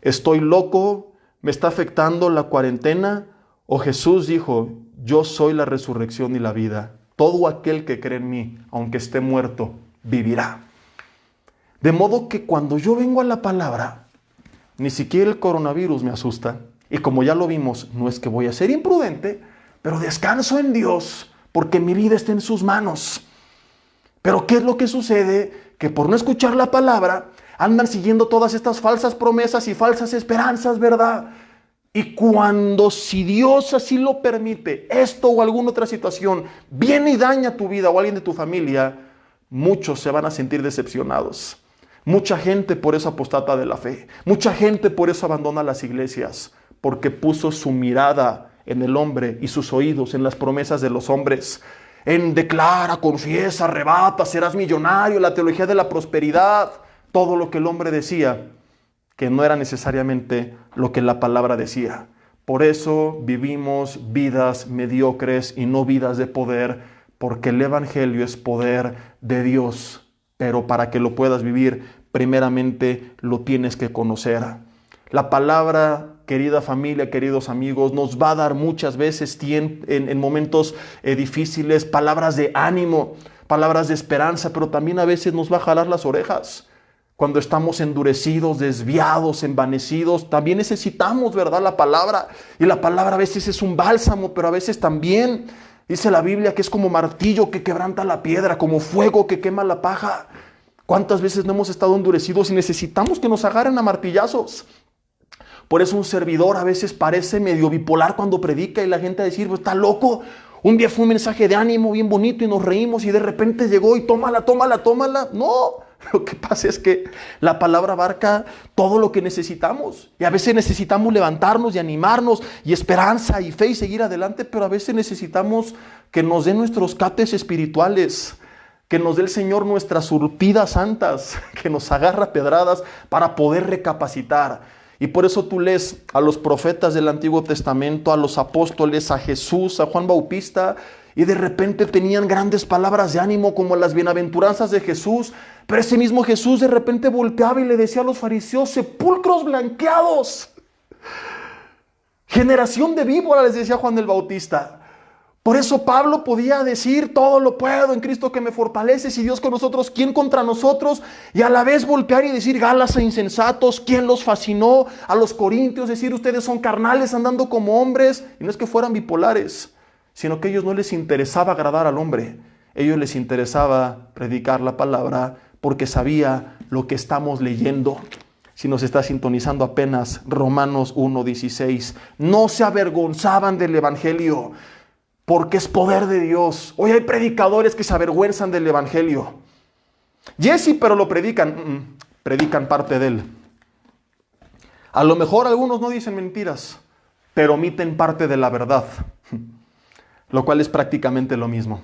Estoy loco, me está afectando la cuarentena, o Jesús dijo, yo soy la resurrección y la vida. Todo aquel que cree en mí, aunque esté muerto, vivirá. De modo que cuando yo vengo a la palabra, ni siquiera el coronavirus me asusta. Y como ya lo vimos, no es que voy a ser imprudente, pero descanso en Dios, porque mi vida está en sus manos. Pero ¿qué es lo que sucede? Que por no escuchar la palabra, andan siguiendo todas estas falsas promesas y falsas esperanzas, ¿verdad? Y cuando, si Dios así lo permite, esto o alguna otra situación viene y daña tu vida o alguien de tu familia, muchos se van a sentir decepcionados. Mucha gente por eso apostata de la fe. Mucha gente por eso abandona las iglesias, porque puso su mirada en el hombre y sus oídos en las promesas de los hombres. En declara, confiesa, arrebata, serás millonario, la teología de la prosperidad, todo lo que el hombre decía, que no era necesariamente lo que la palabra decía. Por eso vivimos vidas mediocres y no vidas de poder, porque el Evangelio es poder de Dios, pero para que lo puedas vivir, primeramente lo tienes que conocer. La palabra, querida familia, queridos amigos, nos va a dar muchas veces en momentos difíciles palabras de ánimo, palabras de esperanza, pero también a veces nos va a jalar las orejas. Cuando estamos endurecidos, desviados, envanecidos, también necesitamos, ¿verdad?, la palabra. Y la palabra a veces es un bálsamo, pero a veces también dice la Biblia que es como martillo que quebranta la piedra, como fuego que quema la paja. ¿Cuántas veces no hemos estado endurecidos y necesitamos que nos agarren a martillazos? Por eso un servidor a veces parece medio bipolar cuando predica y la gente va a decir, pues está loco. Un día fue un mensaje de ánimo bien bonito y nos reímos y de repente llegó y tómala. No, lo que pasa es que la palabra abarca todo lo que necesitamos. Y a veces necesitamos levantarnos y animarnos y esperanza y fe y seguir adelante, pero a veces necesitamos que nos dé nuestros cates espirituales, que nos dé el Señor nuestras surtidas santas, que nos agarra pedradas para poder recapacitar. Y por eso tú lees a los profetas del Antiguo Testamento, a los apóstoles, a Jesús, a Juan Bautista, y de repente tenían grandes palabras de ánimo como las bienaventuranzas de Jesús, pero ese mismo Jesús de repente volteaba y le decía a los fariseos, sepulcros blanqueados, generación de víbora, les decía Juan el Bautista. Por eso Pablo podía decir, todo lo puedo en Cristo que me fortalece, si Dios con nosotros, ¿quién contra nosotros? Y a la vez voltear y decir, Gálatas e insensatos, ¿quién los fascinó? A los corintios decir, ustedes son carnales andando como hombres. Y no es que fueran bipolares, sino que a ellos no les interesaba agradar al hombre. A ellos les interesaba predicar la palabra porque sabía lo que estamos leyendo. Si nos está sintonizando apenas, Romanos 1:16, no se avergonzaban del evangelio, porque es poder de Dios. Hoy hay predicadores que se avergüenzan del evangelio. Sí, pero lo predican. Predican parte de él. A lo mejor algunos no dicen mentiras, pero omiten parte de la verdad. Lo cual es prácticamente lo mismo.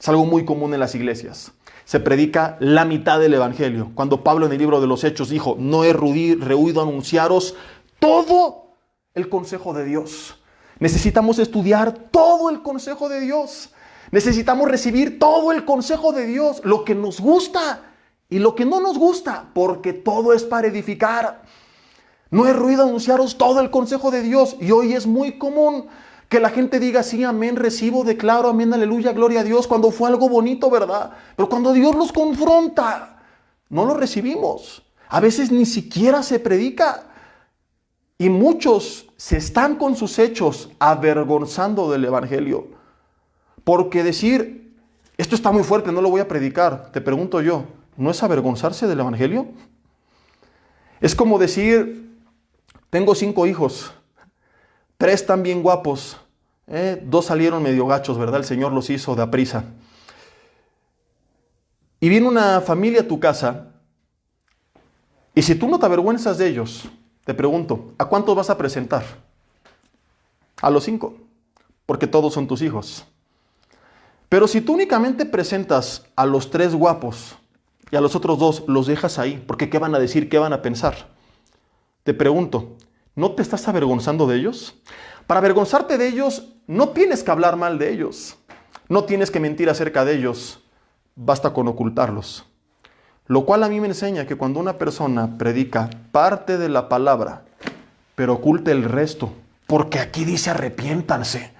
Es algo muy común en las iglesias. Se predica la mitad del evangelio. Cuando Pablo en el libro de los Hechos dijo, no he rehuido anunciaros todo el consejo de Dios. Necesitamos estudiar todo el consejo de Dios. Necesitamos recibir todo el consejo de Dios, lo que nos gusta y lo que no nos gusta, porque todo es para edificar. No he ruido anunciaros todo el consejo de Dios. Y hoy es muy común que la gente diga, sí, amén, recibo, declaro, amén, aleluya, gloria a Dios, cuando fue algo bonito, ¿verdad? Pero cuando Dios los confronta, no lo recibimos. A veces ni siquiera se predica. Y muchos se están con sus hechos avergonzando del evangelio. Porque decir, esto está muy fuerte, no lo voy a predicar, te pregunto yo, ¿no es avergonzarse del evangelio? Es como decir, tengo 5 hijos, 3 están bien guapos, 2 salieron medio gachos, ¿verdad? El Señor los hizo de aprisa. Y viene una familia a tu casa, y si tú no te avergüenzas de ellos, te pregunto, ¿a cuántos vas a presentar? A los 5, porque todos son tus hijos. Pero si tú únicamente presentas a los 3 guapos y a los otros 2 los dejas ahí, porque ¿qué van a decir? ¿Qué van a pensar? Te pregunto, ¿no te estás avergonzando de ellos? Para avergonzarte de ellos, no tienes que hablar mal de ellos. No tienes que mentir acerca de ellos. Basta con ocultarlos. Lo cual a mí me enseña que cuando una persona predica parte de la palabra, pero oculta el resto, porque aquí dice arrepiéntanse.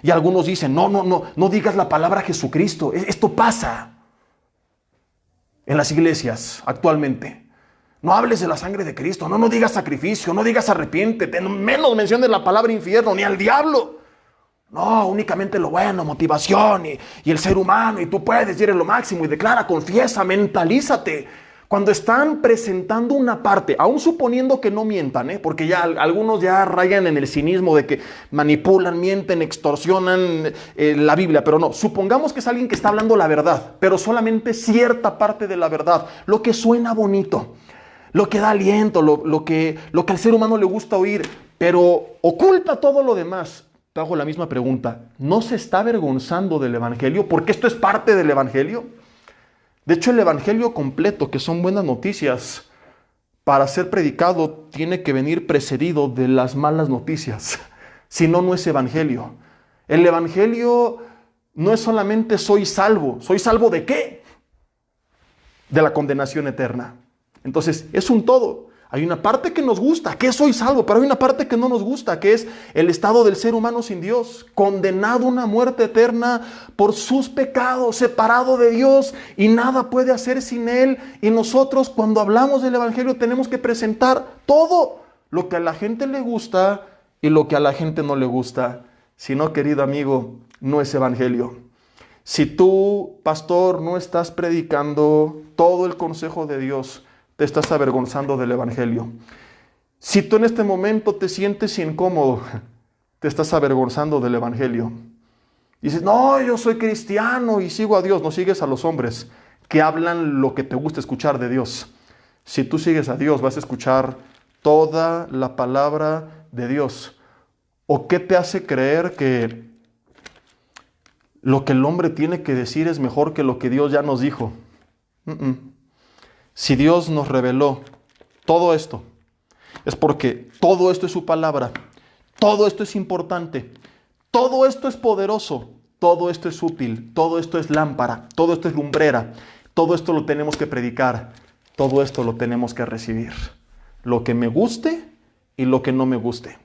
Y algunos dicen, no digas la palabra Jesucristo. Esto pasa en las iglesias actualmente. No hables de la sangre de Cristo, no digas sacrificio, no digas arrepiéntete, menos menciones la palabra infierno, ni al diablo. No, únicamente lo bueno, motivación y el ser humano, y tú puedes decir lo máximo y declara, confiesa, mentalízate. Cuando están presentando una parte, aún suponiendo que no mientan, porque ya algunos ya rayan en el cinismo de que manipulan, mienten, extorsionan la Biblia, pero no, supongamos que es alguien que está hablando la verdad, pero solamente cierta parte de la verdad, lo que suena bonito, lo que da aliento, lo que al ser humano le gusta oír, pero oculta todo lo demás. Te hago la misma pregunta, ¿no se está avergonzando del evangelio? Porque esto es parte del evangelio. De hecho, el evangelio completo, que son buenas noticias, para ser predicado tiene que venir precedido de las malas noticias. Si no, no es evangelio. El evangelio no es solamente soy salvo. ¿Soy salvo de qué? De la condenación eterna. Entonces, es un todo. Hay una parte que nos gusta, que soy salvo, pero hay una parte que no nos gusta, que es el estado del ser humano sin Dios, condenado a una muerte eterna por sus pecados, separado de Dios y nada puede hacer sin Él. Y nosotros, cuando hablamos del Evangelio, tenemos que presentar todo lo que a la gente le gusta y lo que a la gente no le gusta. Si no, querido amigo, no es Evangelio. Si tú, pastor, no estás predicando todo el consejo de Dios, te estás avergonzando del Evangelio. Si tú en este momento te sientes incómodo, te estás avergonzando del Evangelio. Dices, no, yo soy cristiano y sigo a Dios. No sigues a los hombres que hablan lo que te gusta escuchar de Dios. Si tú sigues a Dios, vas a escuchar toda la palabra de Dios. ¿O qué te hace creer que lo que el hombre tiene que decir es mejor que lo que Dios ya nos dijo? Si Dios nos reveló todo esto, es porque todo esto es su palabra, todo esto es importante, todo esto es poderoso, todo esto es útil, todo esto es lámpara, todo esto es lumbrera, todo esto lo tenemos que predicar, todo esto lo tenemos que recibir. Lo que me guste y lo que no me guste.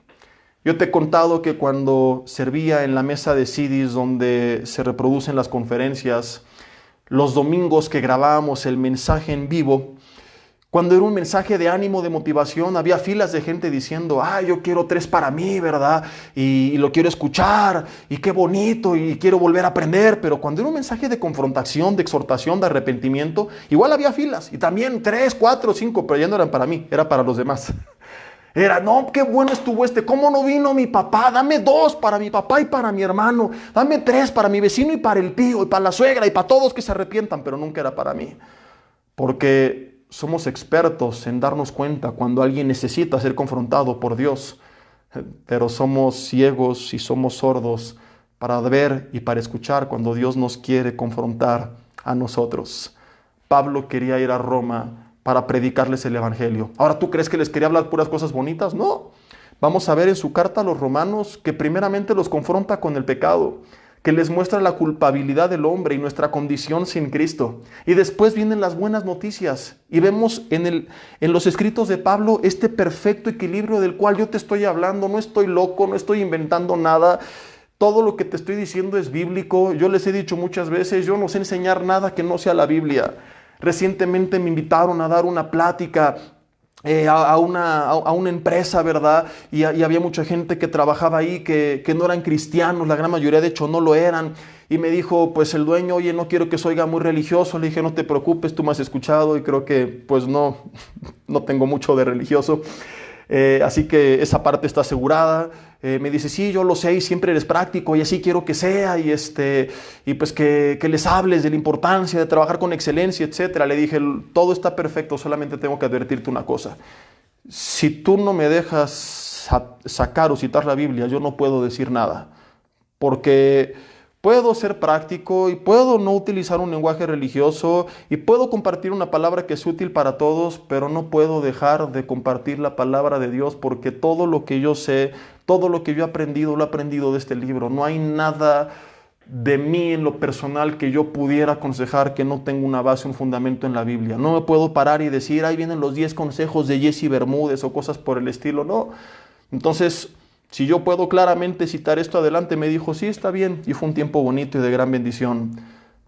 Yo te he contado que cuando servía en la mesa de CDs donde se reproducen las conferencias, los domingos que grabábamos el mensaje en vivo, cuando era un mensaje de ánimo, de motivación, había filas de gente diciendo, yo quiero 3 para mí, ¿verdad? Y lo quiero escuchar, y qué bonito, y quiero volver a aprender. Pero cuando era un mensaje de confrontación, de exhortación, de arrepentimiento, igual había filas, y también 3, 4, 5, pero ya no eran para mí, era para los demás. Era, no, qué bueno estuvo ¿cómo no vino mi papá? Dame 2 para mi papá y para mi hermano, dame 3 para mi vecino y para el tío, y para la suegra, y para todos que se arrepientan, pero nunca era para mí. Porque somos expertos en darnos cuenta cuando alguien necesita ser confrontado por Dios, pero somos ciegos y somos sordos para ver y para escuchar cuando Dios nos quiere confrontar a nosotros. Pablo quería ir a Roma para predicarles el Evangelio. Ahora, ¿tú crees que les quería hablar puras cosas bonitas? No. Vamos a ver en su carta a los romanos que primeramente los confronta con el pecado, que les muestra la culpabilidad del hombre y nuestra condición sin Cristo. Y después vienen las buenas noticias y vemos en los escritos de Pablo este perfecto equilibrio del cual yo te estoy hablando. No estoy loco, no estoy inventando nada. Todo lo que te estoy diciendo es bíblico. Yo les he dicho muchas veces, yo no sé enseñar nada que no sea la Biblia. Recientemente me invitaron a dar una plática a una empresa, ¿verdad? Y había mucha gente que trabajaba ahí que no eran cristianos, la gran mayoría de hecho no lo eran. Y me dijo, pues el dueño, oye, no quiero que se oiga muy religioso. Le dije, no te preocupes, tú me has escuchado y creo que pues no tengo mucho de religioso. Así que esa parte está asegurada. Me dice, sí, yo lo sé y siempre eres práctico y así quiero que sea y pues que les hables de la importancia de trabajar con excelencia, etcétera. Le dije, todo está perfecto, solamente tengo que advertirte una cosa. Si tú no me dejas sacar o citar la Biblia, yo no puedo decir nada, porque puedo ser práctico y puedo no utilizar un lenguaje religioso y puedo compartir una palabra que es útil para todos, pero no puedo dejar de compartir la palabra de Dios porque todo lo que yo sé, todo lo que yo he aprendido, lo he aprendido de este libro. No hay nada de mí en lo personal que yo pudiera aconsejar que no tenga una base, un fundamento en la Biblia. No me puedo parar y decir, ahí vienen los 10 consejos de Jesse Bermúdez o cosas por el estilo. No. Entonces, si yo puedo claramente citar esto adelante, me dijo, sí, está bien. Y fue un tiempo bonito y de gran bendición.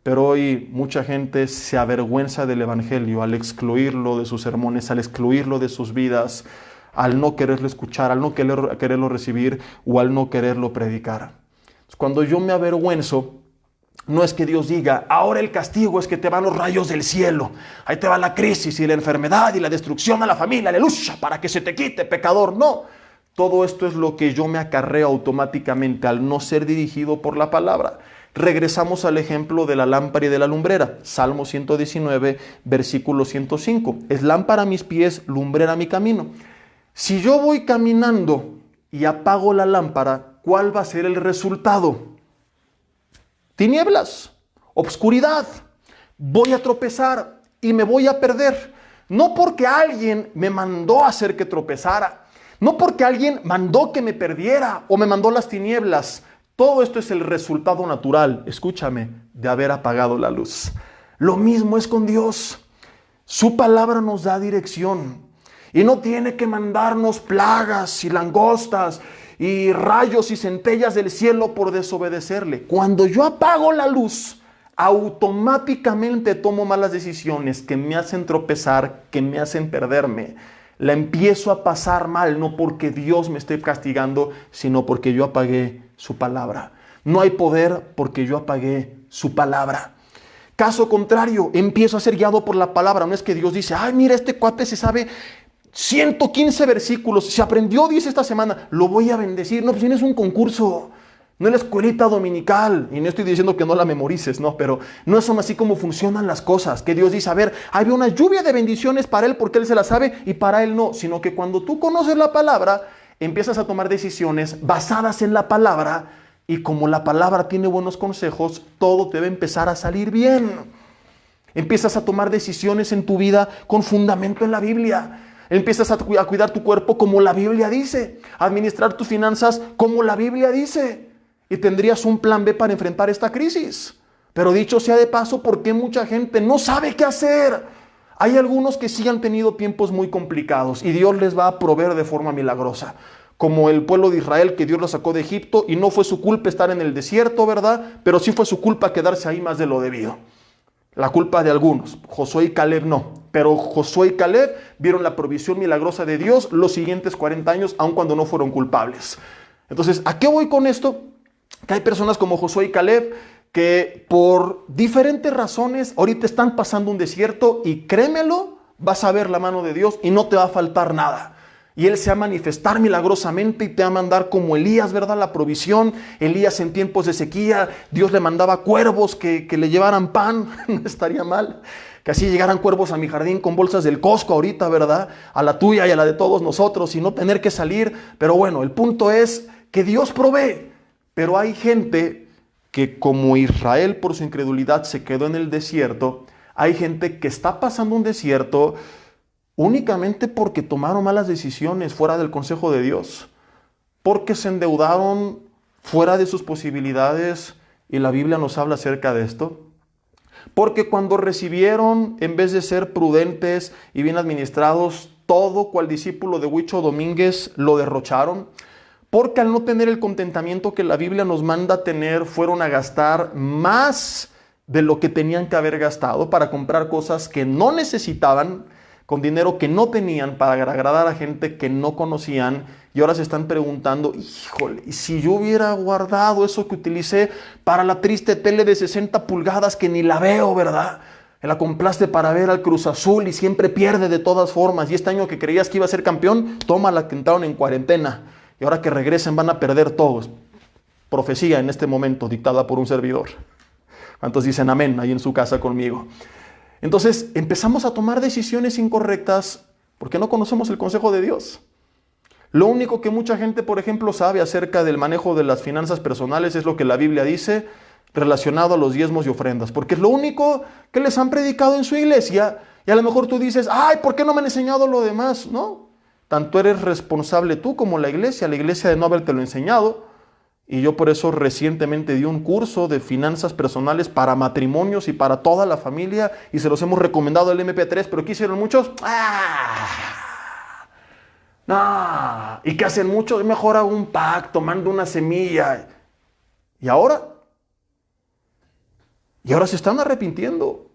Pero hoy mucha gente se avergüenza del Evangelio al excluirlo de sus sermones, al excluirlo de sus vidas, al no quererlo escuchar, al no quererlo recibir o al no quererlo predicar. Cuando yo me avergüenzo, no es que Dios diga, ahora el castigo es que te van los rayos del cielo, ahí te va la crisis y la enfermedad y la destrucción a la familia, aleluya, para que se te quite, pecador. No. Todo esto es lo que yo me acarreo automáticamente al no ser dirigido por la palabra. Regresamos al ejemplo de la lámpara y de la lumbrera. Salmo 119, versículo 105. Es lámpara a mis pies, lumbrera a mi camino. Si yo voy caminando y apago la lámpara, ¿cuál va a ser el resultado? Tinieblas, obscuridad. Voy a tropezar y me voy a perder. No porque alguien me mandó a hacer que tropezara. No porque alguien mandó que me perdiera o me mandó las tinieblas. Todo esto es el resultado natural, escúchame, de haber apagado la luz. Lo mismo es con Dios. Su palabra nos da dirección y no tiene que mandarnos plagas y langostas y rayos y centellas del cielo por desobedecerle. Cuando yo apago la luz, automáticamente tomo malas decisiones que me hacen tropezar, que me hacen perderme. La empiezo a pasar mal, no porque Dios me esté castigando, sino porque yo apagué su palabra. No hay poder porque yo apagué su palabra. Caso contrario, empiezo a ser guiado por la palabra. No es que Dios dice, ay, mira, este cuate se sabe 115 versículos, se aprendió 10 esta semana, lo voy a bendecir. No, pues tienes un concurso, no es la escuelita dominical. Y no estoy diciendo que no la memorices, no, pero no son así como funcionan las cosas. Que Dios dice, a ver, hay una lluvia de bendiciones para él porque él se la sabe y para él no. Sino que cuando tú conoces la palabra, empiezas a tomar decisiones basadas en la palabra. Y como la palabra tiene buenos consejos, todo te va a empezar a salir bien. Empiezas a tomar decisiones en tu vida con fundamento en la Biblia. Empiezas a cuidar tu cuerpo como la Biblia dice. A administrar tus finanzas como la Biblia dice. Y tendrías un plan B para enfrentar esta crisis. Pero dicho sea de paso, ¿por qué mucha gente no sabe qué hacer? Hay algunos que sí han tenido tiempos muy complicados y Dios les va a proveer de forma milagrosa. Como el pueblo de Israel, que Dios lo sacó de Egipto y no fue su culpa estar en el desierto, ¿verdad? Pero sí fue su culpa quedarse ahí más de lo debido. La culpa de algunos, Josué y Caleb no. Pero Josué y Caleb vieron la provisión milagrosa de Dios los siguientes 40 años, aun cuando no fueron culpables. Entonces, ¿a qué voy con esto? Que hay personas como Josué y Caleb que por diferentes razones ahorita están pasando un desierto y créemelo, vas a ver la mano de Dios y no te va a faltar nada. Y Él se va a manifestar milagrosamente y te va a mandar como Elías, ¿verdad? La provisión. Elías en tiempos de sequía, Dios le mandaba cuervos que le llevaran pan, no estaría mal. Que así llegaran cuervos a mi jardín con bolsas del Costco ahorita, ¿verdad? A la tuya y a la de todos nosotros y no tener que salir. Pero bueno, el punto es que Dios provee. Pero hay gente que como Israel por su incredulidad se quedó en el desierto. Hay gente que está pasando un desierto únicamente porque tomaron malas decisiones fuera del consejo de Dios, porque se endeudaron fuera de sus posibilidades, y la Biblia nos habla acerca de esto, porque cuando recibieron, en vez de ser prudentes y bien administrados, todo cual discípulo de Huicho Domínguez lo derrocharon, porque al no tener el contentamiento que la Biblia nos manda tener, fueron a gastar más de lo que tenían que haber gastado para comprar cosas que no necesitaban, con dinero que no tenían, para agradar a gente que no conocían, y ahora se están preguntando, híjole, ¿y si yo hubiera guardado eso que utilicé para la triste tele de 60 pulgadas que ni la veo, ¿verdad? La compraste para ver al Cruz Azul y siempre pierde de todas formas, y este año que creías que iba a ser campeón, toma la que entraron en cuarentena, y ahora que regresen van a perder todos. Profecía en este momento dictada por un servidor. ¿Cuántos dicen amén ahí en su casa conmigo? Entonces empezamos a tomar decisiones incorrectas porque no conocemos el consejo de Dios. Lo único que mucha gente, por ejemplo, sabe acerca del manejo de las finanzas personales es lo que la Biblia dice relacionado a los diezmos y ofrendas, porque es lo único que les han predicado en su iglesia. Y a lo mejor tú dices, ay, ¿por qué no me han enseñado lo demás? No, tanto eres responsable tú como la iglesia de no habértelo enseñado. Y yo por eso recientemente di un curso de finanzas personales para matrimonios y para toda la familia, y se los hemos recomendado el MP3, pero ¿qué hicieron muchos? No. ¿Y qué hacen muchos? Mejor hago un pacto, mando una semilla. ¿Y ahora? Y ahora se están arrepintiendo.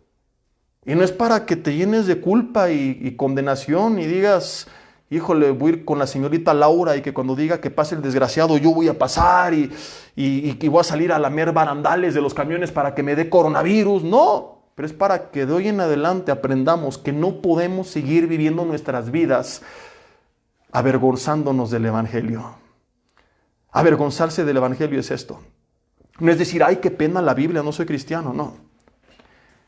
Y no es para que te llenes de culpa y condenación y digas, híjole, voy a ir con la señorita Laura y que cuando diga que pase el desgraciado yo voy a pasar y voy a salir a lamer barandales de los camiones para que me dé coronavirus. No, pero es para que de hoy en adelante aprendamos que no podemos seguir viviendo nuestras vidas avergonzándonos del Evangelio. Avergonzarse del Evangelio es esto. No es decir, ay, qué pena la Biblia, no soy cristiano, no.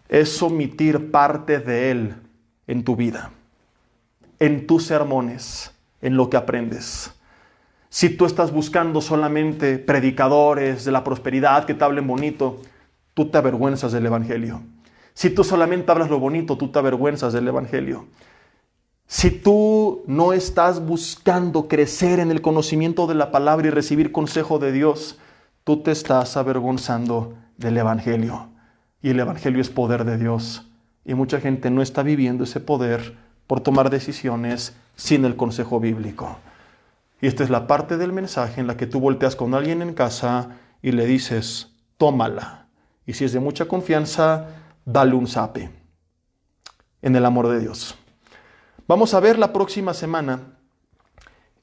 Es omitir parte de él en tu vida, en tus sermones, en lo que aprendes. Si tú estás buscando solamente predicadores de la prosperidad que te hablen bonito, tú te avergüenzas del Evangelio. Si tú solamente hablas lo bonito, tú te avergüenzas del Evangelio. Si tú no estás buscando crecer en el conocimiento de la palabra y recibir consejo de Dios, tú te estás avergonzando del Evangelio. Y el Evangelio es poder de Dios. Y mucha gente no está viviendo ese poder por tomar decisiones sin el consejo bíblico. Y esta es la parte del mensaje en la que tú volteas con alguien en casa y le dices, tómala. Y si es de mucha confianza, dale un zape. En el amor de Dios. Vamos a ver la próxima semana,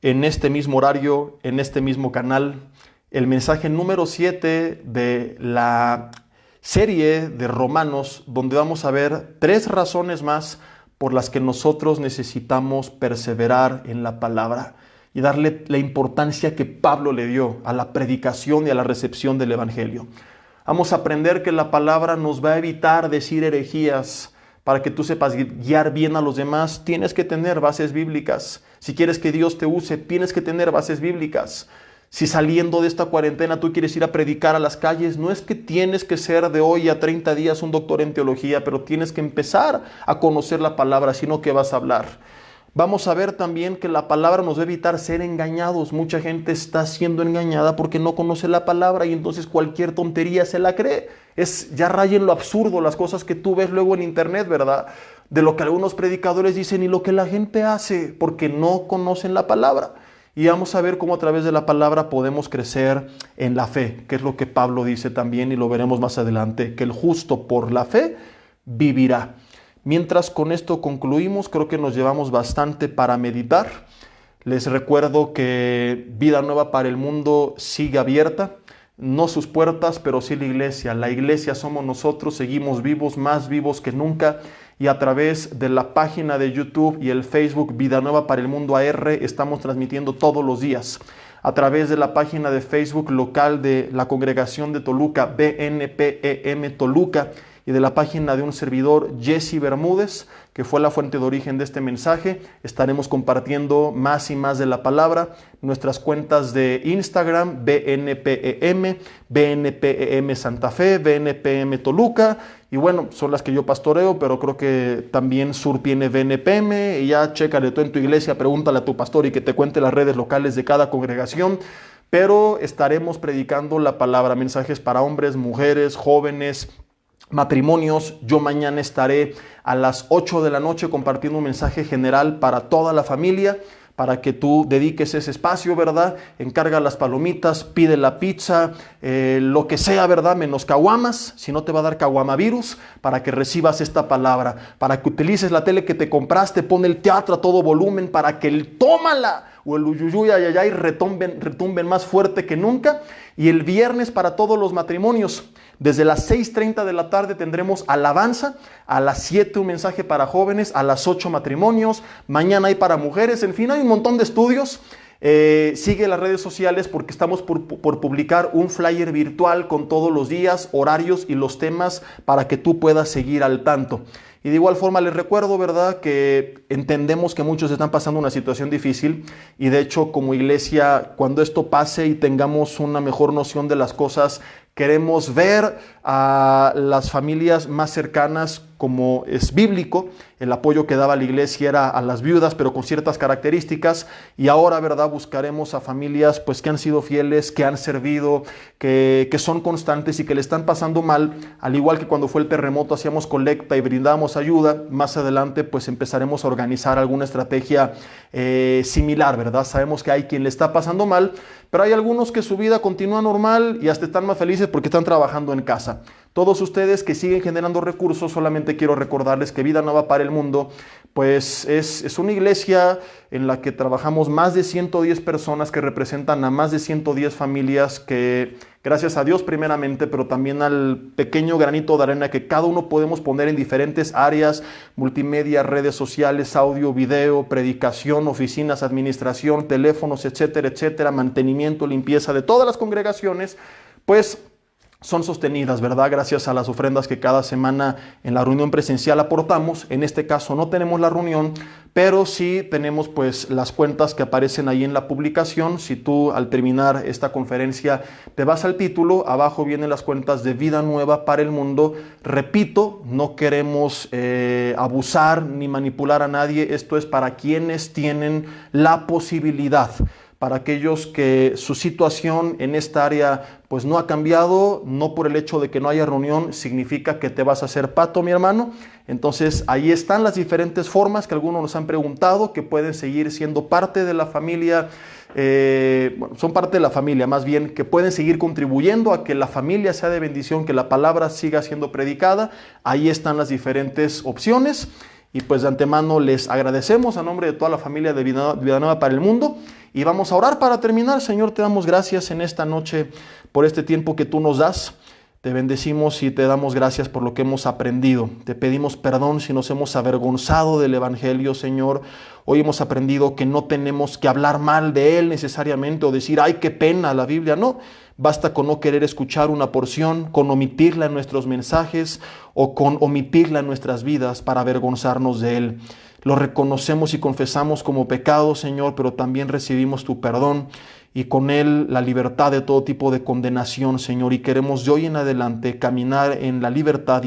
en este mismo horario, en este mismo canal, el mensaje número 7 de la serie de Romanos, donde vamos a ver 3 razones más por las que nosotros necesitamos perseverar en la palabra y darle la importancia que Pablo le dio a la predicación y a la recepción del Evangelio. Vamos a aprender que la palabra nos va a evitar decir herejías. Para que tú sepas guiar bien a los demás, tienes que tener bases bíblicas. Si quieres que Dios te use, tienes que tener bases bíblicas. Si saliendo de esta cuarentena tú quieres ir a predicar a las calles, no es que tienes que ser de hoy a 30 días un doctor en teología, pero tienes que empezar a conocer la palabra, sino que vas a hablar. Vamos a ver también que la palabra nos debe evitar ser engañados. Mucha gente está siendo engañada porque no conoce la palabra y entonces cualquier tontería se la cree. Ya raya en lo absurdo las cosas que tú ves luego en internet, ¿verdad? De lo que algunos predicadores dicen y lo que la gente hace porque no conocen la palabra. Y vamos a ver cómo a través de la palabra podemos crecer en la fe, que es lo que Pablo dice también y lo veremos más adelante, que el justo por la fe vivirá. Mientras con esto concluimos, creo que nos llevamos bastante para meditar. Les recuerdo que Vida Nueva para el Mundo sigue abierta, no sus puertas, pero sí la iglesia. La iglesia somos nosotros, seguimos vivos, más vivos que nunca. Y a través de la página de YouTube y el Facebook Vida Nueva para el Mundo AR estamos transmitiendo todos los días. A través de la página de Facebook local de la Congregación de Toluca, BNPEM Toluca, y de la página de un servidor, Jesse Bermúdez, que fue la fuente de origen de este mensaje. Estaremos compartiendo más y más de la palabra. Nuestras cuentas de Instagram, BNPEM, BNPEM Santa Fe, BNPM Toluca, y bueno, son las que yo pastoreo, pero creo que también Sur tiene BNPM, y ya chécale tú en tu iglesia, pregúntale a tu pastor y que te cuente las redes locales de cada congregación. Pero estaremos predicando la palabra, mensajes para hombres, mujeres, jóvenes, matrimonios. Yo mañana estaré a las 8 de la noche compartiendo un mensaje general para toda la familia, para que tú dediques ese espacio, ¿verdad? Encarga las palomitas, pide la pizza, lo que sea, ¿verdad? Menos caguamas, si no te va a dar caguamavirus, para que recibas esta palabra, para que utilices la tele que te compraste, pon el teatro a todo volumen, para que el tómala o el uyuyuy ayayay retumben más fuerte que nunca. Y el viernes para todos los matrimonios, desde las 6:30 de la tarde tendremos alabanza, a las 7 un mensaje para jóvenes, a las 8 matrimonios, mañana hay para mujeres, en fin, hay un montón de estudios. Sigue las redes sociales porque estamos por publicar un flyer virtual con todos los días, horarios y los temas para que tú puedas seguir al tanto. Y de igual forma les recuerdo, ¿verdad?, que entendemos que muchos están pasando una situación difícil y de hecho como iglesia, cuando esto pase y tengamos una mejor noción de las cosas, queremos ver a las familias más cercanas como es bíblico. El apoyo que daba la iglesia era a las viudas, pero con ciertas características. Y ahora, ¿verdad?, buscaremos a familias pues, que han sido fieles, que han servido, que son constantes y que le están pasando mal. Al igual que cuando fue el terremoto, hacíamos colecta y brindamos ayuda. Más adelante, pues empezaremos a organizar alguna estrategia similar, ¿verdad? Sabemos que hay quien le está pasando mal, pero hay algunos que su vida continúa normal y hasta están más felices porque están trabajando en casa. Todos ustedes que siguen generando recursos, solamente quiero recordarles que Vida Nueva para el Mundo pues es una iglesia en la que trabajamos más de 110 personas que representan a más de 110 familias que, gracias a Dios primeramente, pero también al pequeño granito de arena que cada uno podemos poner en diferentes áreas, multimedia, redes sociales, audio, video, predicación, oficinas, administración, teléfonos, etcétera, etcétera, mantenimiento, limpieza de todas las congregaciones, pues son sostenidas, ¿verdad? Gracias a las ofrendas que cada semana en la reunión presencial aportamos. En este caso no tenemos la reunión, pero sí tenemos pues las cuentas que aparecen ahí en la publicación. Si tú al terminar esta conferencia te vas al título, abajo vienen las cuentas de Vida Nueva para el Mundo. Repito, no queremos abusar ni manipular a nadie. Esto es para quienes tienen la posibilidad. para aquellos que su situación en esta área pues no ha cambiado, no por el hecho de que no haya reunión significa que te vas a hacer pato, mi hermano. Entonces ahí están las diferentes formas que algunos nos han preguntado, que pueden seguir siendo parte de la familia, bueno, son parte de la familia más bien, que pueden seguir contribuyendo a que la familia sea de bendición, que la palabra siga siendo predicada. Ahí están las diferentes opciones. Y pues de antemano les agradecemos a nombre de toda la familia de Vida Nueva para el Mundo. Y vamos a orar para terminar. Señor, te damos gracias en esta noche por este tiempo que tú nos das. Te bendecimos y te damos gracias por lo que hemos aprendido. Te pedimos perdón si nos hemos avergonzado del Evangelio, Señor. Hoy hemos aprendido que no tenemos que hablar mal de él necesariamente o decir, ay, qué pena la Biblia. No, basta con no querer escuchar una porción, con omitirla en nuestros mensajes o con omitirla en nuestras vidas para avergonzarnos de él. Lo reconocemos y confesamos como pecado, Señor, pero también recibimos tu perdón y con él la libertad de todo tipo de condenación, Señor. Y queremos de hoy en adelante caminar en la libertad y